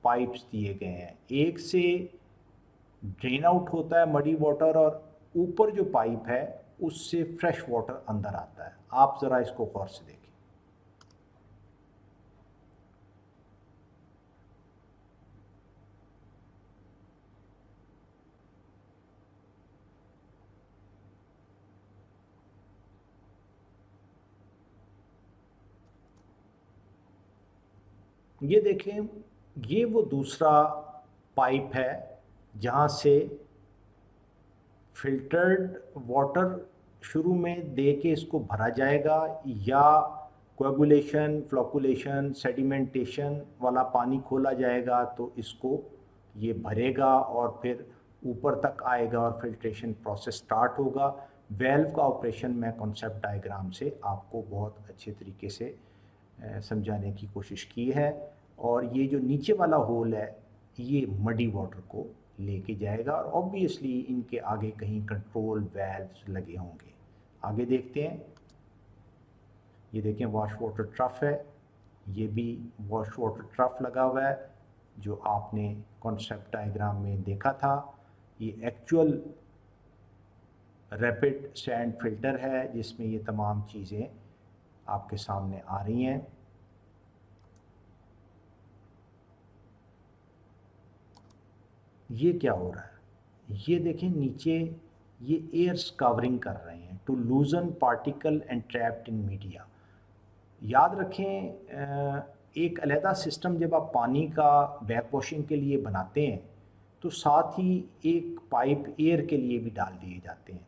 पाइप्स दिए गए हैं। एक से ड्रेन आउट होता है मडी वाटर और ऊपर जो पाइप है उससे फ्रेश वाटर अंदर आता है। आप ज़रा इसको गौर से देखें। ये देखें, ये वो दूसरा पाइप है जहाँ से फिल्टर्ड वाटर शुरू में दे के इसको भरा जाएगा या कोएगुलेशन, फ्लोकुलेशन, सेडिमेंटेशन वाला पानी खोला जाएगा तो इसको ये भरेगा और फिर ऊपर तक आएगा और फिल्ट्रेशन प्रोसेस स्टार्ट होगा। वेल्व का ऑपरेशन मैं कॉन्सेप्ट डायग्राम से आपको बहुत अच्छे तरीके से समझाने की कोशिश की है। और ये जो नीचे वाला होल है ये मडी वाटर को लेके जाएगा और ऑब्वियसली इनके आगे कहीं कंट्रोल वेल्व्स लगे होंगे। आगे देखते हैं। ये देखें, वॉश वाटर ट्रफ है, ये भी वॉश वाटर ट्रफ लगा हुआ है जो आपने कॉन्सेप्ट डायग्राम में देखा था। ये एक्चुअल रैपिड सैंड फिल्टर है जिसमें ये तमाम चीज़ें आपके सामने आ रही हैं। ये क्या हो रहा है, ये देखें नीचे ये एयर्स कवरिंग कर रहे हैं to loosen particle and trapped in media. याद रखें, एक अलहदा सिस्टम जब आप पानी का बैक वॉशिंग के लिए बनाते हैं तो साथ ही एक पाइप एयर के लिए भी डाल दिए जाते हैं।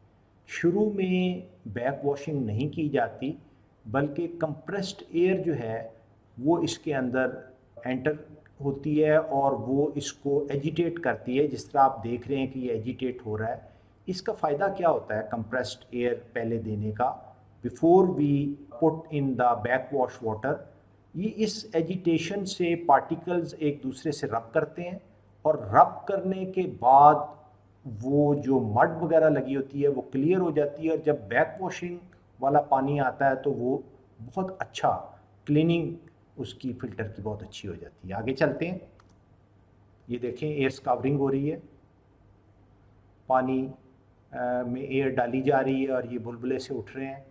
शुरू में बैक वॉशिंग नहीं की जाती बल्कि कंप्रेस्ड एयर जो है वो इसके अंदर एंटर होती है और वो इसको एजिटेट करती है। जिस तरह आप देख रहे हैं कि ये एजिटेट हो रहा है। इसका फ़ायदा क्या होता है कंप्रेस्ड एयर पहले देने का, before we put in the back wash water? ये इस एजिटेशन से पार्टिकल्स एक दूसरे से रब करते हैं और रब करने के बाद वो जो मड वगैरह लगी होती है वो क्लियर हो जाती है और जब बैक वॉशिंग वाला पानी आता है तो वो बहुत अच्छा क्लीनिंग उसकी फ़िल्टर की बहुत अच्छी हो जाती है। आगे चलते हैं। ये देखें एयर स्कावरिंग हो रही है, पानी में एयर डाली जा रही है और ये बुलबुले से उठ रहे हैं,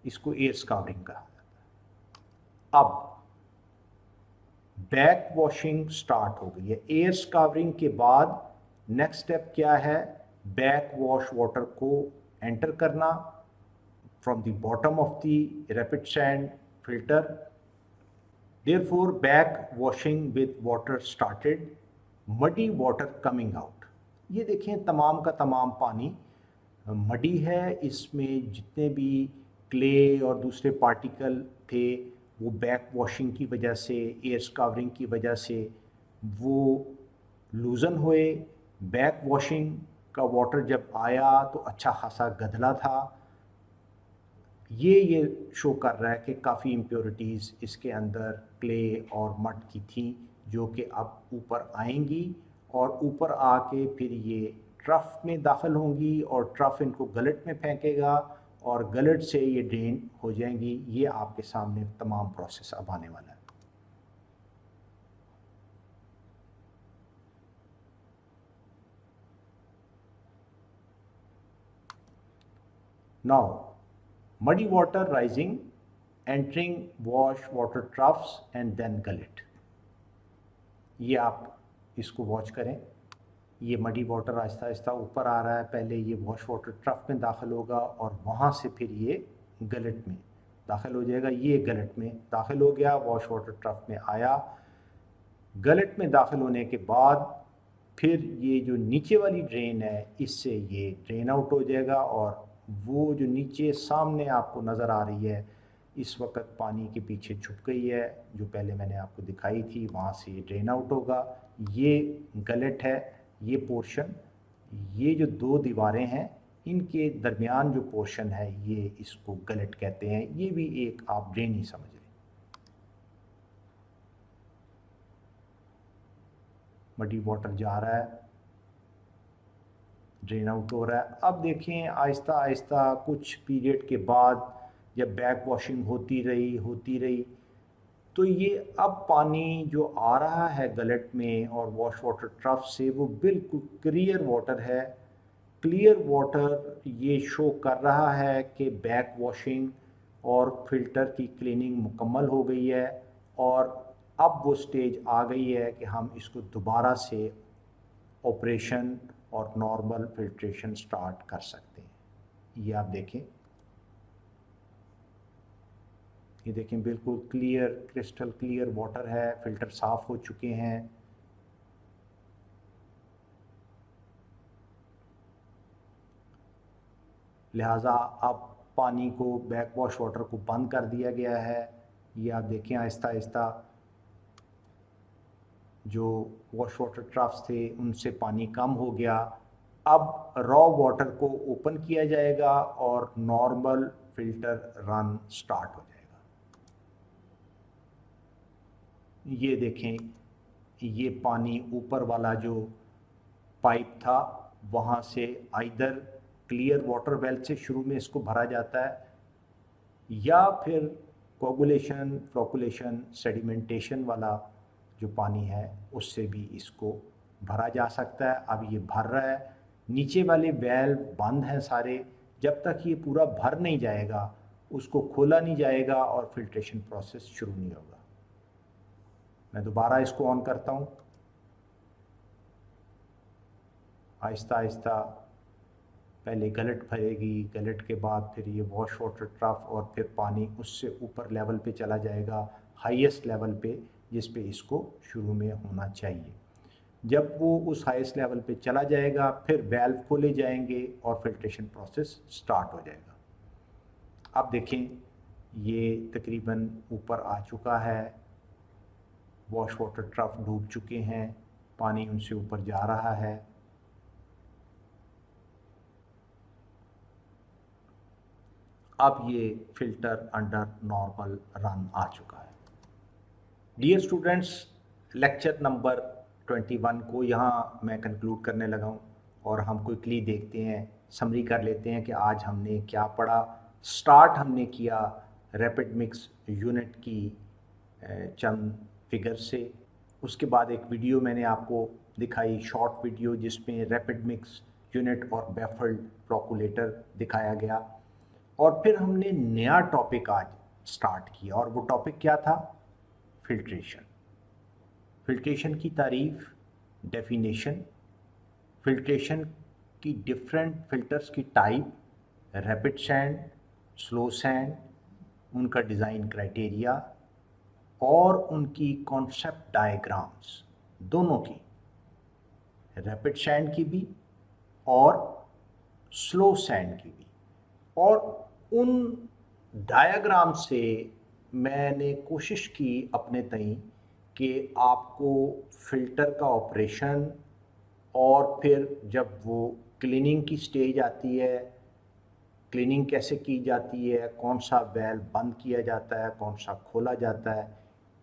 इसको एयर स्कावरिंग कहा जाता है। अब बैक वॉशिंग स्टार्ट हो गई है। एयर स्कावरिंग के बाद नेक्स्ट स्टेप क्या है? बैक वॉश वाटर को एंटर करना from the bottom of the rapid sand filter. Therefore, back washing with water started, muddy water coming out. ये देखें तमाम का तमाम पानी मडी है, इसमें जितने भी क्ले और दूसरे पार्टिकल थे वो बैक वॉशिंग की वजह से, एयर स्कावरिंग की वजह से वो लूजन हुए। बैक वॉशिंग का वाटर जब आया तो अच्छा खासा गदला था। ये शो कर रहा है कि काफ़ी इम्प्योरिटीज़ इसके अंदर क्ले और मड की थी, जो कि अब ऊपर आएंगी और ऊपर आके फिर ये ट्रफ में दाखिल होंगी और ट्रफ इनको गलट में फेंकेगा और गलट से ये ड्रेन हो जाएंगी। ये आपके सामने तमाम प्रोसेस अब आने वाला है। Now muddy water rising, entering wash water troughs and then gullet. ये आप इसको वॉच करें। ये मडी वाटर आहिस्ता आहिस्ता ऊपर आ रहा है, पहले ये वॉश वाटर ट्रफ में दाखिल होगा और वहाँ से फिर ये गलट में दाखिल हो जाएगा। ये गलट में दाखिल हो गया, वॉश वाटर ट्रफ में आया। गलट में दाखिल होने के बाद फिर ये जो नीचे वाली ड्रेन है इससे ये ड्रेन आउट हो जाएगा और वो जो नीचे सामने आपको नज़र आ रही है इस वक्त पानी के पीछे छुप गई है, जो पहले मैंने आपको दिखाई थी, वहाँ से ये ड्रेन आउट होगा। ये गलट है, ये पोर्शन, ये जो दो दीवारें हैं इनके दरमियान जो पोर्शन है ये इसको गलट कहते हैं। ये भी एक आप ड्रेन ही समझ लें। मडी वाटर जा रहा है, ड्रेन आउट हो रहा है। अब देखें आहिस्ता आहिस्ता कुछ पीरियड के बाद जब बैक वॉशिंग होती रही तो ये अब पानी जो आ रहा है गलट में और वॉश वाटर ट्रफ से वो बिल्कुल क्लियर वाटर है। क्लियर वाटर ये शो कर रहा है कि बैक वॉशिंग और फिल्टर की क्लीनिंग मुकम्मल हो गई है और अब वो स्टेज आ गई है कि हम इसको दोबारा से ऑपरेशन और नॉर्मल फिल्ट्रेशन स्टार्ट कर सकते हैं। ये आप देखें, ये देखें बिल्कुल क्लियर, क्रिस्टल क्लियर वाटर है, फिल्टर साफ हो चुके हैं। लिहाजा अब पानी को, बैक वॉश वाटर को बंद कर दिया गया है। ये आप देखें आहिस्ता आहिस्ता जो वॉश वाटर ट्रफ्स थे उनसे पानी कम हो गया। अब रॉ वाटर को ओपन किया जाएगा और नॉर्मल फिल्टर रन स्टार्ट हो जाएगा। ये देखें, ये पानी ऊपर वाला जो पाइप था वहाँ से आइदर क्लियर वाटर वेल से शुरू में इसको भरा जाता है या फिर कोगुलेशन, फ्लोकुलेशन, सेडिमेंटेशन वाला जो पानी है उससे भी इसको भरा जा सकता है। अब ये भर रहा है, नीचे वाले वेल्व बंद हैं सारे, जब तक ये पूरा भर नहीं जाएगा उसको खोला नहीं जाएगा और फिल्ट्रेशन प्रोसेस शुरू नहीं होगा। मैं दोबारा इसको ऑन करता हूँ। आहिस्ता आहिस्ता पहले गलट भरेगी, गलट के बाद फिर ये वॉश वाटर ट्रफ और फिर पानी उससे ऊपर लेवल पे चला जाएगा, हाईएस्ट लेवल पे जिस पे इसको शुरू में होना चाहिए। जब वो उस हाईएस्ट लेवल पे चला जाएगा फिर वेल्व खोले जाएंगे और फिल्ट्रेशन प्रोसेस स्टार्ट हो जाएगा। अब देखें ये तकरीबन ऊपर आ चुका है, वॉश वाटर ट्रफ डूब चुके हैं, पानी उनसे ऊपर जा रहा है। अब ये फिल्टर अंडर नॉर्मल रन आ चुका है। डियर स्टूडेंट्स, लेक्चर नंबर 21 को यहाँ मैं कंक्लूड करने लगा हूँ और हम क्विकली देखते हैं, समरी कर लेते हैं कि आज हमने क्या पढ़ा स्टार्ट हमने किया रैपिड मिक्स यूनिट की चंद फिगर से। उसके बाद एक वीडियो मैंने आपको दिखाई, शॉर्ट वीडियो, जिसमें रैपिड मिक्स यूनिट और बैफल्ड फ्लोकुलेटर दिखाया गया। और फिर हमने नया टॉपिक आज स्टार्ट किया, और वो टॉपिक क्या था? फिल्ट्रेशन। फिल्ट्रेशन की तारीफ, डेफिनेशन, फिल्ट्रेशन की डिफरेंट फिल्टर्स की type, rapid sand, slow sand, उनका डिज़ाइन क्राइटेरिया और उनकी कॉन्सेप्ट डायग्राम्स, दोनों की, रैपिड सैंड की भी और स्लो सैंड की भी। और उन डायग्राम से मैंने कोशिश की अपने तई कि आपको फ़िल्टर का ऑपरेशन, और फिर जब वो क्लीनिंग की स्टेज आती है, क्लीनिंग कैसे की जाती है, कौन सा वेल्व बंद किया जाता है, कौन सा खोला जाता है,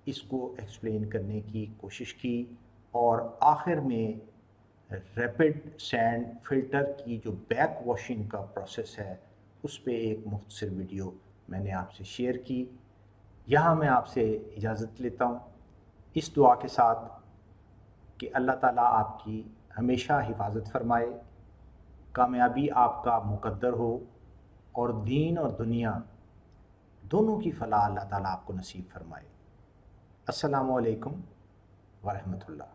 इसको एक्सप्लेन करने की कोशिश की। और आखिर में रैपिड सैंड फिल्टर की जो बैक वॉशिंग का प्रोसेस है, उस पे एक मुख्तसर वीडियो मैंने आपसे शेयर की। यहाँ मैं आपसे इजाज़त लेता हूँ, इस दुआ के साथ कि अल्लाह ताला आपकी हमेशा हिफाजत फरमाए, कामयाबी आपका मुकद्दर हो, और दीन और दुनिया दोनों की फ़लाह अल्लाह ताला आपको नसीब फरमाए। अस्सलामु अलैकुम व रहमतुल्लाह।